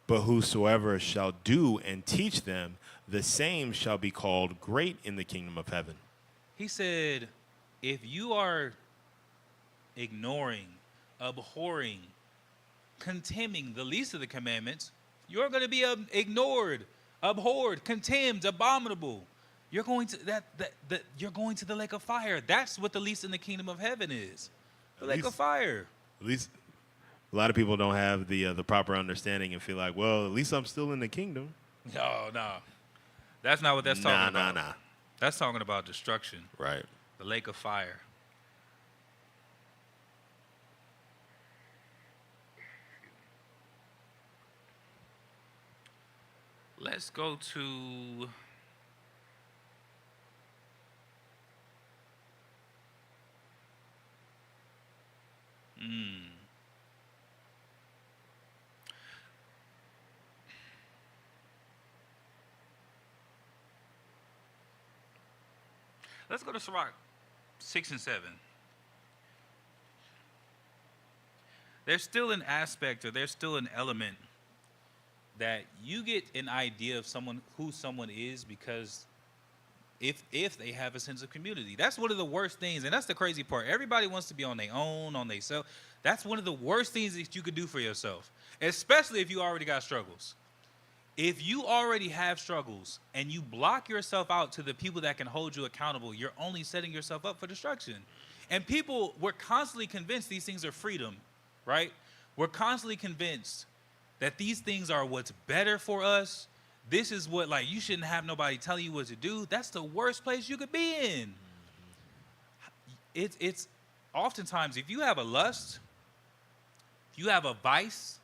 But whosoever shall do and teach them, the same shall be called great in the kingdom of heaven. He said, if you are ignoring, abhorring, contemning the least of the commandments, you're going to be ignored, abhorred, contemned, abominable. You're going to you're going to the lake of fire. That's what the least in the kingdom of heaven is. The lake of fire. At least a lot of people don't have the proper understanding and feel like, well, at least I'm still in the kingdom. No. That's not what that's talking about. Nah. That's talking about destruction. Right. The lake of fire. Let's go to Let's go to Sirach 6 and 7. There's still an aspect, or there's still an element that you get an idea of who someone is because if they have a sense of community. That's one of the worst things, and that's the crazy part. Everybody wants to be on their own, on themselves. That's one of the worst things that you could do for yourself, especially if you already got struggles. If you already have struggles and you block yourself out to the people that can hold you accountable, you're only setting yourself up for destruction. And we're constantly convinced these things are freedom, right? We're constantly convinced that these things are what's better for us. This is what, like, you shouldn't have nobody telling you what to do. That's the worst place you could be in. It's oftentimes, if you have a lust, if you have a vice,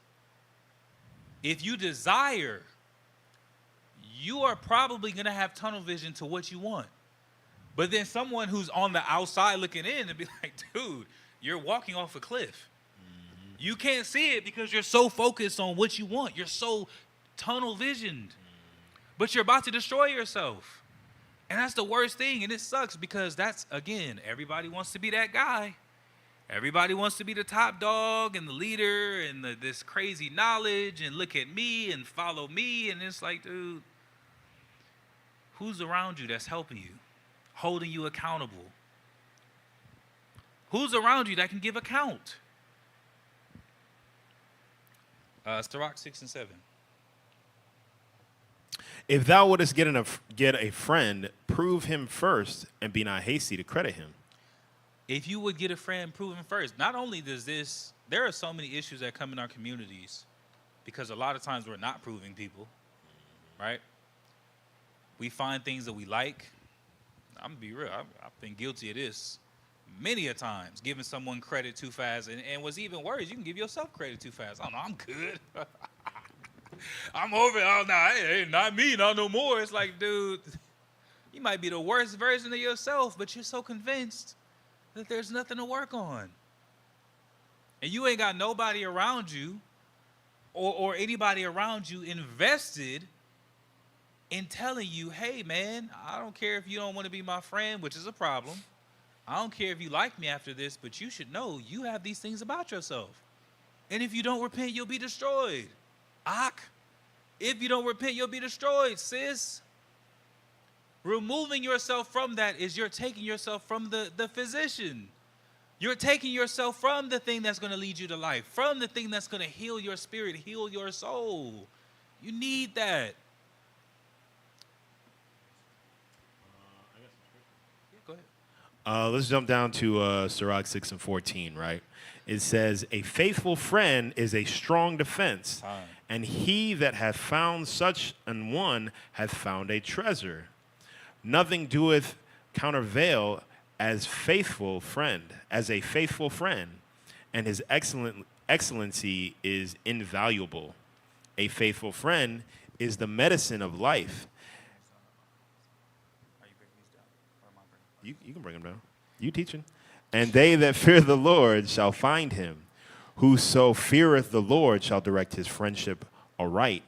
if you desire, you are probably going to have tunnel vision to what you want. But then someone who's on the outside looking in and be like, dude, you're walking off a cliff. You can't see it because you're so focused on what you want. You're so tunnel visioned. But you're about to destroy yourself. And that's the worst thing. And it sucks because that's, again, everybody wants to be that guy. Everybody wants to be the top dog and the leader and this crazy knowledge and look at me and follow me. And it's like, dude, who's around you that's helping you, holding you accountable? Who's around you that can give account? Sirach 6 and 7. If thou wouldest get a friend, prove him first, and be not hasty to credit him. If you would get a friend, prove him first. Not only does this, there are so many issues that come in our communities because a lot of times we're not proving people, right? We find things that we like. I'm going to be real. I've been guilty of this many a times, giving someone credit too fast. And what's even worse, you can give yourself credit too fast. I don't know, I'm good. I'm over it. Oh, no, hey, not me, not no more. It's like, dude, you might be the worst version of yourself, but you're so convinced that there's nothing to work on. And you ain't got nobody around you or anybody around you invested in telling you, hey, man, I don't care if you don't want to be my friend, which is a problem. I don't care if you like me after this, but you should know you have these things about yourself. And if you don't repent, you'll be destroyed. If you don't repent, you'll be destroyed, sis. Removing yourself from that is you're taking yourself from the physician. You're taking yourself from the thing that's going to lead you to life, from the thing that's going to heal your spirit, heal your soul. You need that. Go ahead. Let's jump down to Sirach 6 and 14, right? It says, a faithful friend is a strong defense, and he that hath found such an one hath found a treasure. Nothing doeth countervail as a faithful friend, and his excellency is invaluable. A faithful friend is the medicine of life. You can bring him down. You teaching. And they that fear the Lord shall find him. Whoso feareth the Lord shall direct his friendship aright.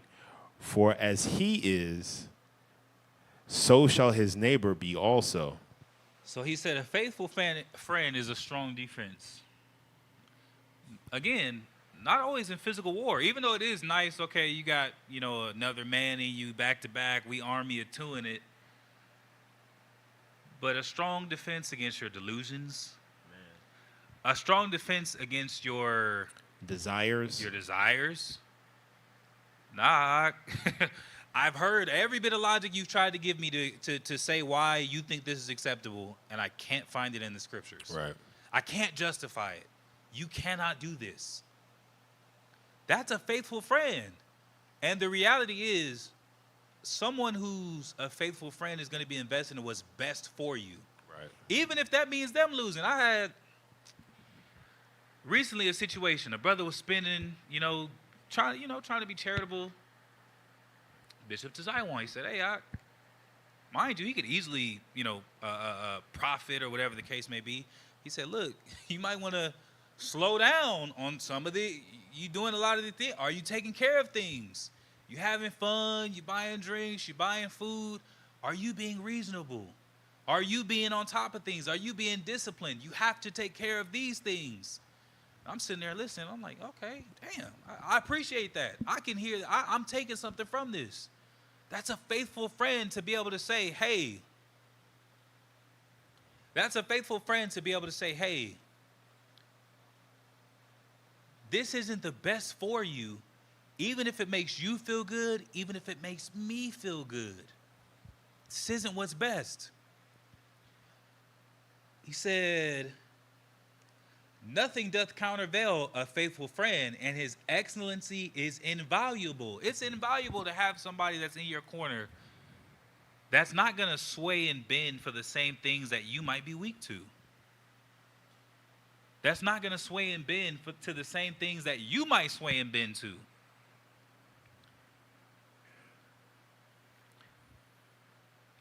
For as he is, so shall his neighbor be also. So he said a faithful friend is a strong defense. Again, not always in physical war. Even though it is nice, okay, you got, another man in you back to back, we army of two in it. But a strong defense against your delusions. Man. A strong defense against your desires. Nah. I've heard every bit of logic you've tried to give me to say why you think this is acceptable, and I can't find it in the scriptures. Right. I can't justify it. You cannot do this. That's a faithful friend. And the reality is, someone who's a faithful friend is going to be invested in what's best for you. Right. Even if that means them losing. I had recently a situation. A brother was spending, trying to be charitable. Bishop to Zion, he said, hey, mind you, he could easily, profit or whatever the case may be. He said, look, you might want to slow down on some of you doing a lot of the things. Are you taking care of things? You having fun? You buying drinks? You buying food? Are you being reasonable? Are you being on top of things? Are you being disciplined? You have to take care of these things. I'm sitting there listening. I'm like, okay, damn. I appreciate that. I can hear. I'm taking something from this. That's a faithful friend to be able to say, hey. That's a faithful friend to be able to say, hey, this isn't the best for you, even if it makes you feel good, even if it makes me feel good. This isn't what's best. He said, nothing doth countervail a faithful friend, and his excellency is invaluable. It's invaluable to have somebody that's in your corner that's not going to sway and bend for the same things that you might be weak to. That's not going to sway and bend to the same things that you might sway and bend to.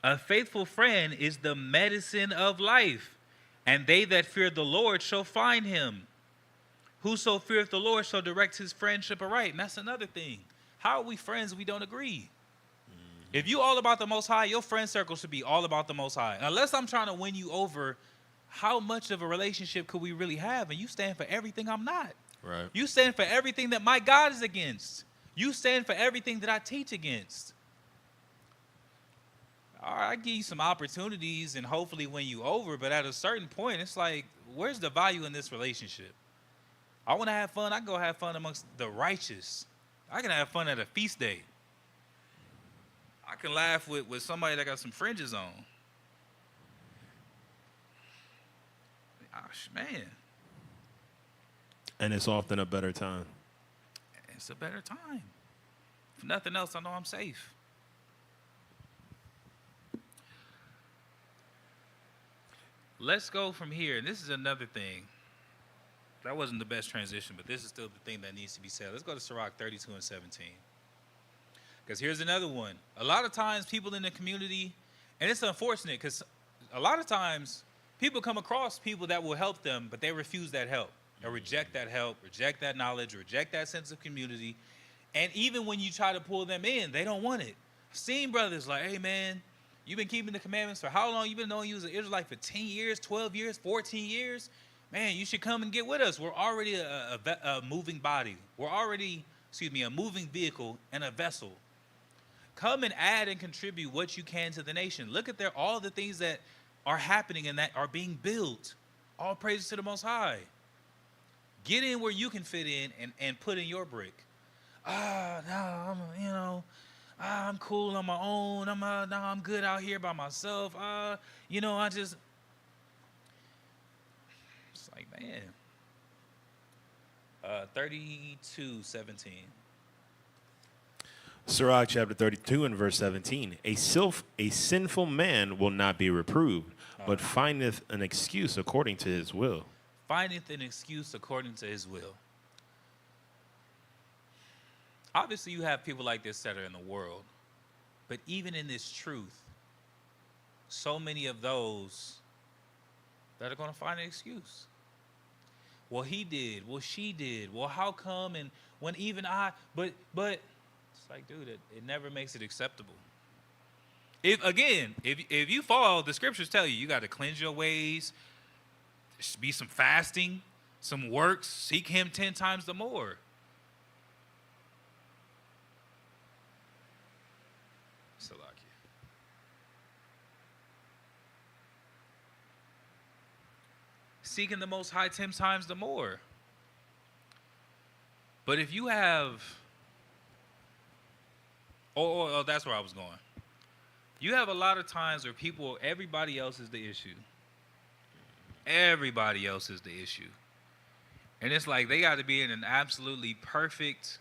A faithful friend is the medicine of life, and they that fear the Lord shall find him. Whoso feareth the Lord shall direct his friendship aright. And that's another thing. How are we friends if we don't agree? If you all about the Most High, your friend circle should be all about the Most High. Unless I'm trying to win you over, how much of a relationship could we really have? And you stand for everything I'm not. Right. You stand for everything that my God is against. You stand for everything that I teach against. All right, I give you some opportunities and hopefully win you over, but at a certain point, it's like, where's the value in this relationship? I want to have fun. I can go have fun amongst the righteous. I can have fun at a feast day. I can laugh with somebody that got some fringes on. Gosh, man. And it's often a better time. It's a better time. If nothing else, I know I'm safe. Let's go from here. And this is another thing. That wasn't the best transition, but this is still the thing that needs to be said. Let's go to Sirach 32 and 17. Because here's another one. A lot of times people in the community, and it's unfortunate because a lot of times people come across people that will help them, but they refuse that help or reject that help, reject that knowledge, reject that sense of community. And even when you try to pull them in, they don't want it. I've seen brothers like, hey, man, you've been keeping the commandments for how long? You've been knowing you as an Israelite for 10 years, 12 years, 14 years? Man, you should come and get with us. We're already a moving body. We're already, a moving vehicle and a vessel. Come and add and contribute what you can to the nation. Look at all the things that are happening and that are being built. All praises to the Most High. Get in where you can fit in and put in your brick. I'm cool on my own. I'm good out here by myself. It's like, man. 32:17. Sirach chapter 32 and verse 17. A sinful man will not be reproved, but findeth an excuse according to his will. Findeth an excuse according to his will. Obviously, you have people like this that are in the world. But even in this truth, so many of those that are going to find an excuse. Well, he did. Well, she did. Well, how come? And when even but it's like, dude, it never makes it acceptable. If you fall, the scriptures tell you got to cleanse your ways. There should be some fasting, some works. Seek him 10 times the more. Salakia. Seeking the Most High 10 times the more. But if you have, oh, that's where I was going. You have a lot of times where everybody else is the issue. Everybody else is the issue. And it's like they got to be in an absolutely perfect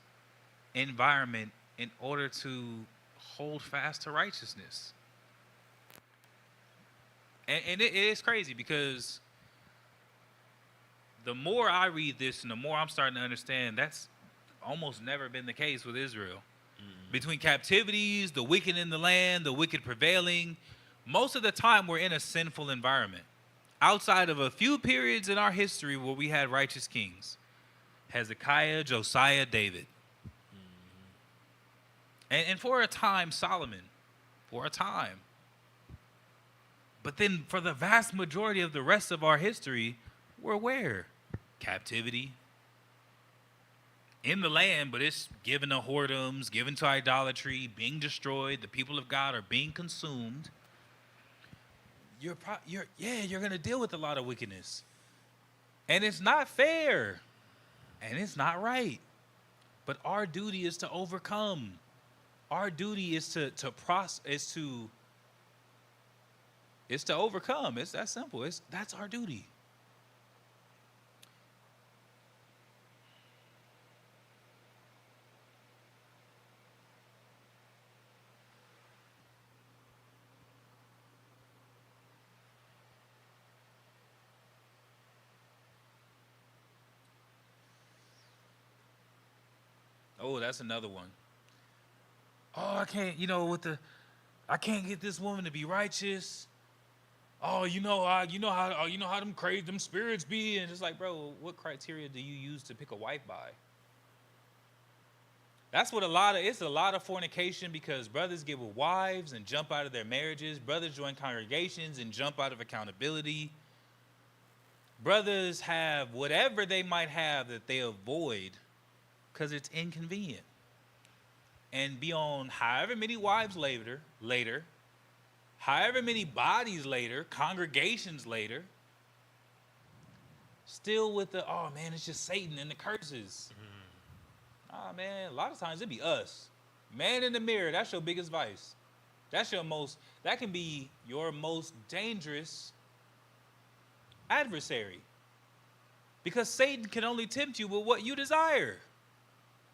environment in order to hold fast to righteousness. And it is crazy because the more I read this and the more I'm starting to understand, that's almost never been the case with Israel. Between captivities, the wicked in the land, the wicked prevailing, most of the time we're in a sinful environment. Outside of a few periods in our history where we had righteous kings. Hezekiah, Josiah, David. And for a time, Solomon. For a time. But then for the vast majority of the rest of our history, we're where? Captivity. In the land, but it's given to whoredoms, given to idolatry, being destroyed. The people of God are being consumed. You're going to deal with a lot of wickedness. And it's not fair. And it's not right. But our duty is to overcome. Our duty is to overcome. It's that simple. That's our duty. Oh, that's another one. Oh, I can't, I can't get this woman to be righteous. Oh, you know how them spirits be, and it's like, bro, what criteria do you use to pick a wife by? That's what it's a lot of fornication because brothers get with wives and jump out of their marriages. Brothers join congregations and jump out of accountability. Brothers have whatever they might have that they avoid because it's inconvenient. And be on however many wives later, however many bodies later, congregations later, still with the, oh man, it's just Satan and the curses. Oh man, a lot of times it be us. Man in the mirror, that's your biggest vice. That can be your most dangerous adversary. Because Satan can only tempt you with what you desire.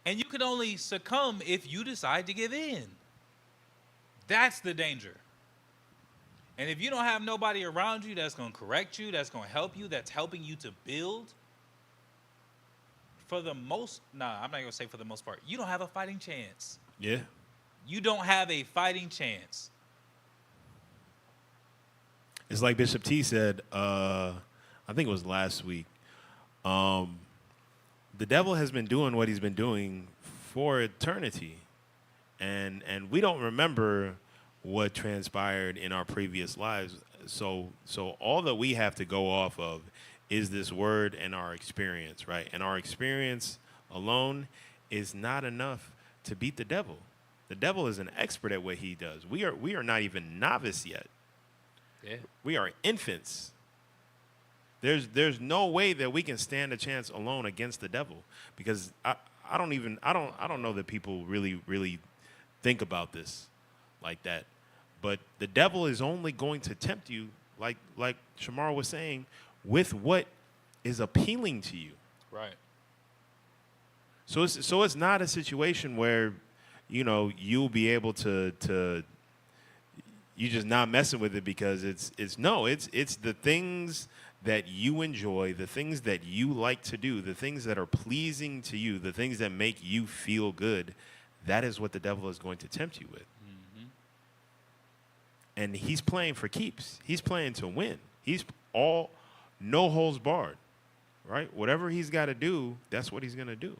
And you can only succumb if you decide to give in. That's the danger. And if you don't have nobody around you that's going to correct you, that's going to help you, that's helping you to build, I'm not going to say for the most part, you don't have a fighting chance. Yeah. You don't have a fighting chance. It's like Bishop T said, I think it was last week. The devil has been doing what he's been doing for eternity. And we don't remember what transpired in our previous lives. So all that we have to go off of is this word and our experience, right? And our experience alone is not enough to beat the devil. The devil is an expert at what he does. We are not even novice yet. Yeah. We are infants. There's no way that we can stand a chance alone against the devil, because I don't know that people really think about this like that. But the devil is only going to tempt you, like Shamar was saying, with what is appealing to you. Right. So it's not a situation where, you'll be able to you just not messing with it because it's the things that you enjoy, the things that you like to do, the things that are pleasing to you, the things that make you feel good. That is what the devil is going to tempt you with. Mm-hmm. And he's playing for keeps. He's playing to win. He's all no holds barred, right? Whatever he's got to do, that's what he's going to do.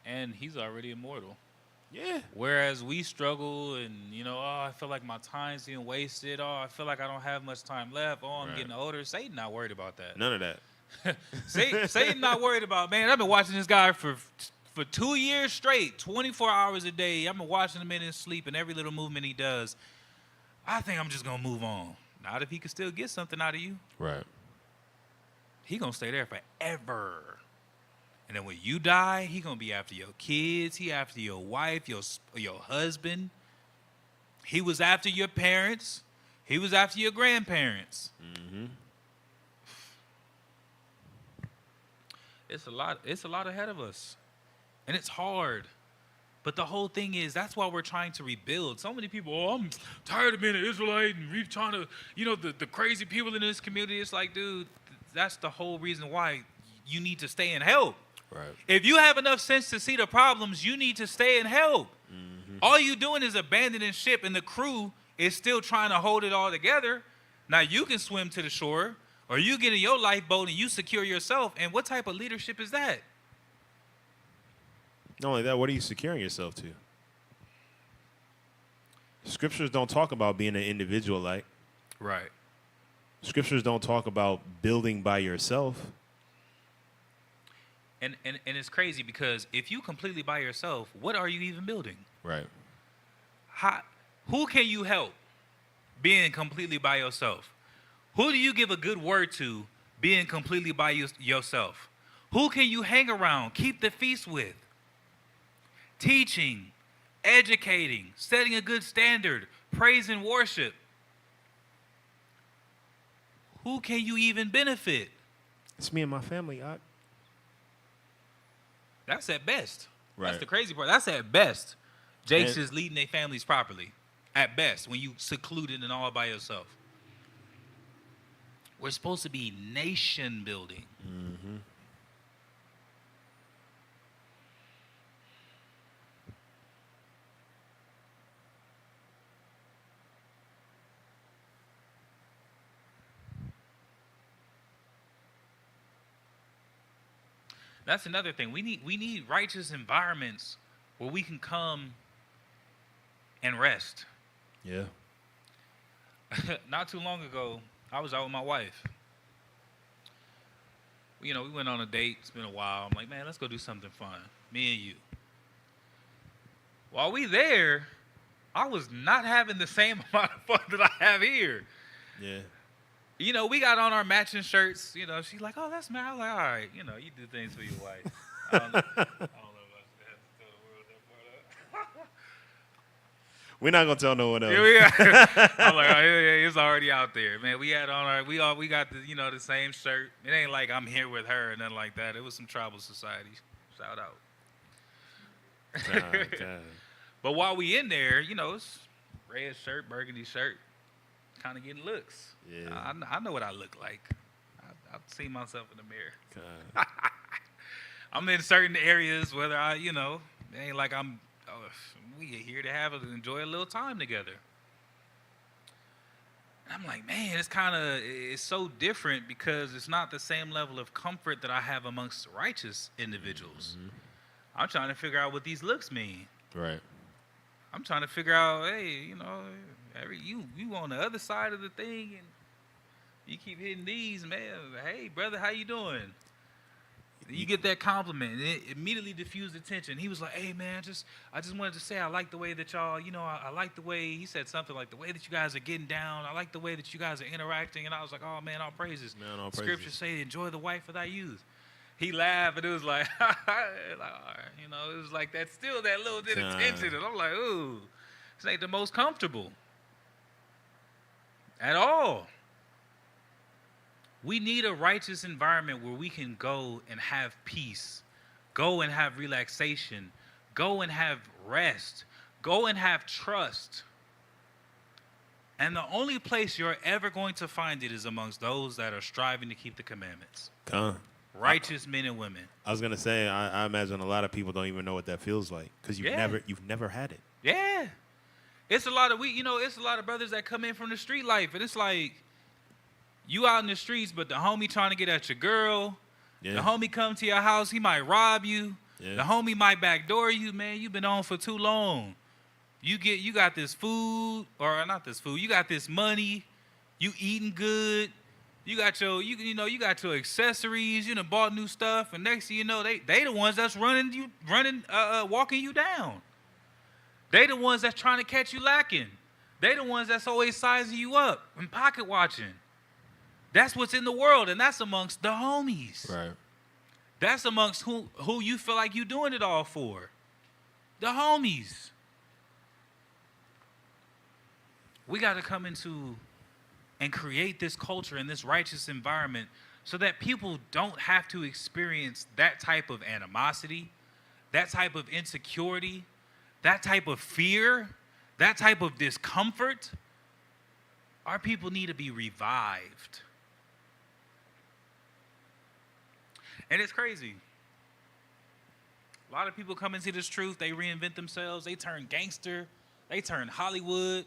And he's already immortal. Yeah. Whereas we struggle and, oh, I feel like my time's being wasted. Oh, I feel like I don't have much time left. Oh, I'm getting older. Satan not worried about that. None of that. Satan not worried about, man, I've been watching this guy for 2 years straight, 24 hours a day. I've been watching him in his sleep and every little movement he does. I think I'm just going to move on. Not if he can still get something out of you. Right. He going to stay there forever. And then when you die, he going to be after your kids. He after your wife, your husband. He was after your parents. He was after your grandparents. Mm-hmm. It's a lot ahead of us. And it's hard. But the whole thing is, that's why we're trying to rebuild. So many people, I'm tired of being an Israelite and we're trying to, the crazy people in this community. It's like, dude, that's the whole reason why you need to stay and help. Right. If you have enough sense to see the problems, you need to stay and help. Mm-hmm. All you doing is abandoning ship, and the crew is still trying to hold it all together. Now you can swim to the shore, or you get in your lifeboat and you secure yourself. And what type of leadership is that? Not only that, what are you securing yourself to? Scriptures don't talk about being an individualite. Right. Scriptures don't talk about building by yourself. And it's crazy because if you completely by yourself, what are you even building? Right. Who can you help being completely by yourself? Who do you give a good word to being completely by yourself? Who can you hang around, keep the feast with? Teaching, educating, setting a good standard, praise and worship. Who can you even benefit? It's me and my family. That's at best. Right. That's the crazy part. That's at best. Jake's is leading their families properly. At best, when you secluded and all by yourself. We're supposed to be nation building. Mm-hmm. That's another thing. We need righteous environments where we can come and rest. Yeah. Not too long ago, I was out with my wife. We went on a date. It's been a while. I'm like, man, let's go do something fun. Me and you. While we there, I was not having the same amount of fun that I have here. Yeah. We got on our matching shirts. She's like, oh, that's man. I was like, all right, you do things for your wife. I don't know if I should have to tell the world that part of. We're not gonna tell no one else. I'm like, oh, yeah, it's already out there, man. We had on our, we got the, the same shirt. It ain't like I'm here with her and nothing like that. It was some tribal society. Shout out. God. But while we in there, it's red shirt, burgundy shirt, kind of getting looks. Yeah. I know what I look like. I've seen myself in the mirror. God. I'm in certain areas, whether it ain't like we here to enjoy a little time together. And I'm like, man, it's so different because it's not the same level of comfort that I have amongst righteous individuals. Mm-hmm. I'm trying to figure out what these looks mean. Right. I'm trying to figure out, hey, you on the other side of the thing and you keep hitting these, man. Hey, brother, how you doing? You get that compliment, and it immediately diffused the tension. He was like, hey, man, I just wanted to say I like the way that y'all, I like the way, he said something like the way that you guys are getting down. I like the way that you guys are interacting. And I was like, oh, man, all praises. Man, all Scripture praises. say, enjoy the wife of thy youth. He laughed, and it was like, all right, it was like that, still that little bit of tension. And I'm like, ooh, this ain't the most comfortable at all. We need a righteous environment where we can go and have peace, go and have relaxation, go and have rest, go and have trust. And the only place you're ever going to find it is amongst those that are striving to keep the commandments. Righteous men and women. I was gonna say, I imagine a lot of people don't even know what that feels like because you've never had it. Yeah, it's a lot of it's a lot of brothers that come in from the street life, and it's like, You out in the streets, but the homie trying to get at your girl. Yeah. The homie come to your house, he might rob you. Yeah. The homie might backdoor you, man. You've been on for too long. You got this food, or not this food. You got this money. You eating good. You got your you got your accessories. You done bought new stuff, and next thing you know, they the ones that's walking you down. They the ones that's trying to catch you lacking. They the ones that's always sizing you up and pocket watching. That's what's in the world, and that's amongst the homies. Right. That's amongst who you feel like you doing it all for. The homies. We got to come into and create this culture and this righteous environment so that people don't have to experience that type of animosity, that type of insecurity, that type of fear, that type of discomfort. Our people need to be revived. And it's crazy. A lot of people come into this truth, they reinvent themselves, they turn gangster, they turn Hollywood.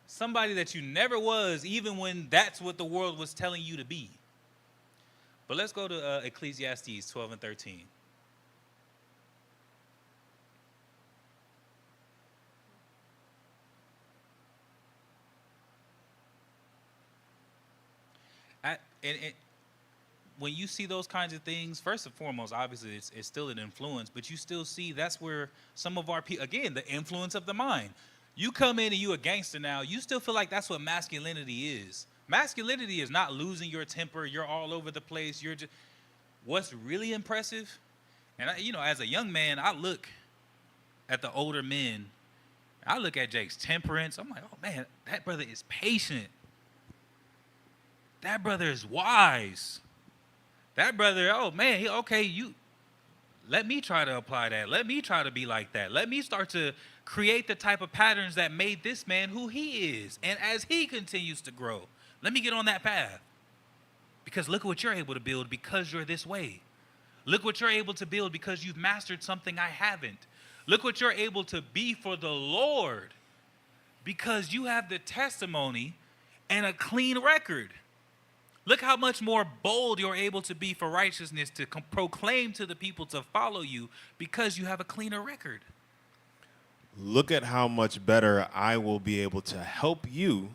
Somebody that you never was, even when that's what the world was telling you to be. But let's go to Ecclesiastes 12 and 13. When you see those kinds of things, first and foremost, obviously it's still an influence, but you still see that's where some of our people, again, the influence of the mind. You come in and you a gangster now, you still feel like that's what masculinity is. Masculinity is not losing your temper, you're all over the place, you're just, what's really impressive, and as a young man, I look at the older men, I look at Jake's temperance, I'm like, oh man, that brother is patient. That brother is wise. That brother, oh man, let me try to apply that. Let me try to be like that. Let me start to create the type of patterns that made this man who he is. And as he continues to grow, let me get on that path. Because look what you're able to build because you're this way. Look what you're able to build because you've mastered something I haven't. Look what you're able to be for the Lord because you have the testimony and a clean record. Look how much more bold you're able to be for righteousness, to proclaim to the people to follow you because you have a cleaner record. Look at how much better I will be able to help you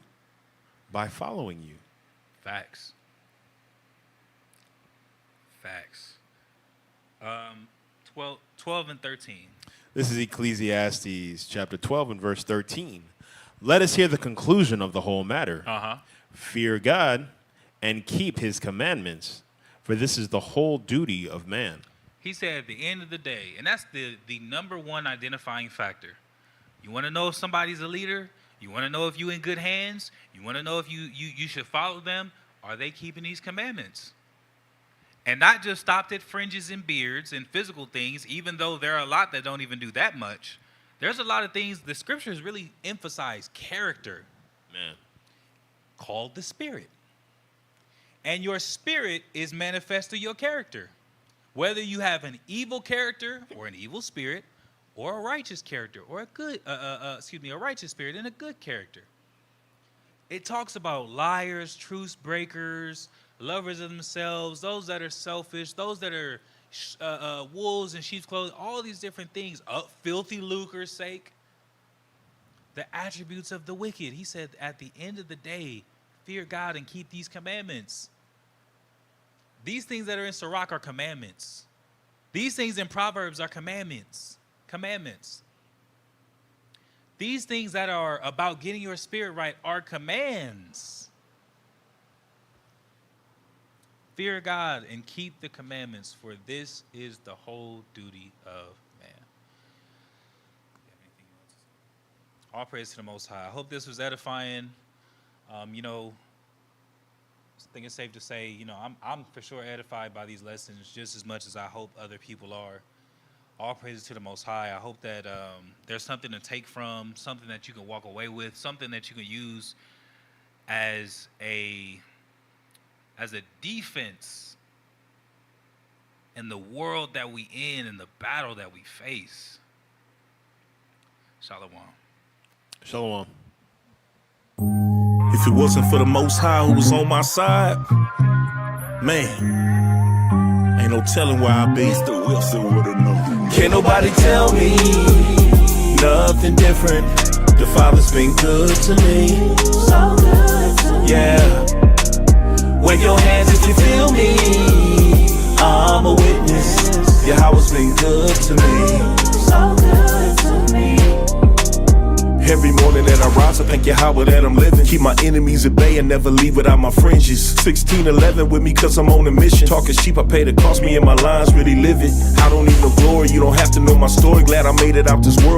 by following you. Facts. 12 and 13. This is Ecclesiastes chapter 12 and verse 13. Let us hear the conclusion of the whole matter. Fear God and keep his commandments, for this is the whole duty of man. He said at the end of the day, and that's the number one identifying factor. You want to know if somebody's a leader? You want to know if you're in good hands? You want to know if you should follow them? Are they keeping these commandments? And not just stopped at fringes and beards and physical things, even though there are a lot that don't even do that much. There's a lot of things the scriptures really emphasize character. Man. Called the spirit. And your spirit is manifest through your character. Whether you have an evil character or an evil spirit, or a righteous character, or a righteous spirit and a good character. It talks about liars, truce breakers, lovers of themselves, those that are selfish, those that are wolves in sheep's clothing, all these different things, filthy lucre's sake. The attributes of the wicked. He said at the end of the day, fear God and keep these commandments. These things that are in Sirach are commandments. These things in Proverbs are commandments. Commandments. These things that are about getting your spirit right are commands. Fear God and keep the commandments, for this is the whole duty of man. All praise to the Most High. I hope this was edifying. I think it's safe to say, I'm for sure edified by these lessons just as much as I hope other people are. All praises to the Most High. I hope that there's something to take from, something that you can walk away with, something that you can use as a defense in the world that we in and the battle that we face. Shalom. Shalom. If it wasn't for the Most High who was on my side, man, ain't no telling where I'd be. Mr. Wilson would've known. Can't nobody tell me nothing different. The Father's been good to me. So good to me. Yeah. Wave your hands if you feel me. I'm a witness. Yeah, how it's been good to me. So good to me. Every morning that I rise, I thank Yahweh that I'm living. Keep my enemies at bay and never leave without my fringes. 1611 with me cause I'm on a mission. Talking cheap, I pay the cost, me and my lines really live it. I don't need no glory, you don't have to know my story. Glad I made it out this world.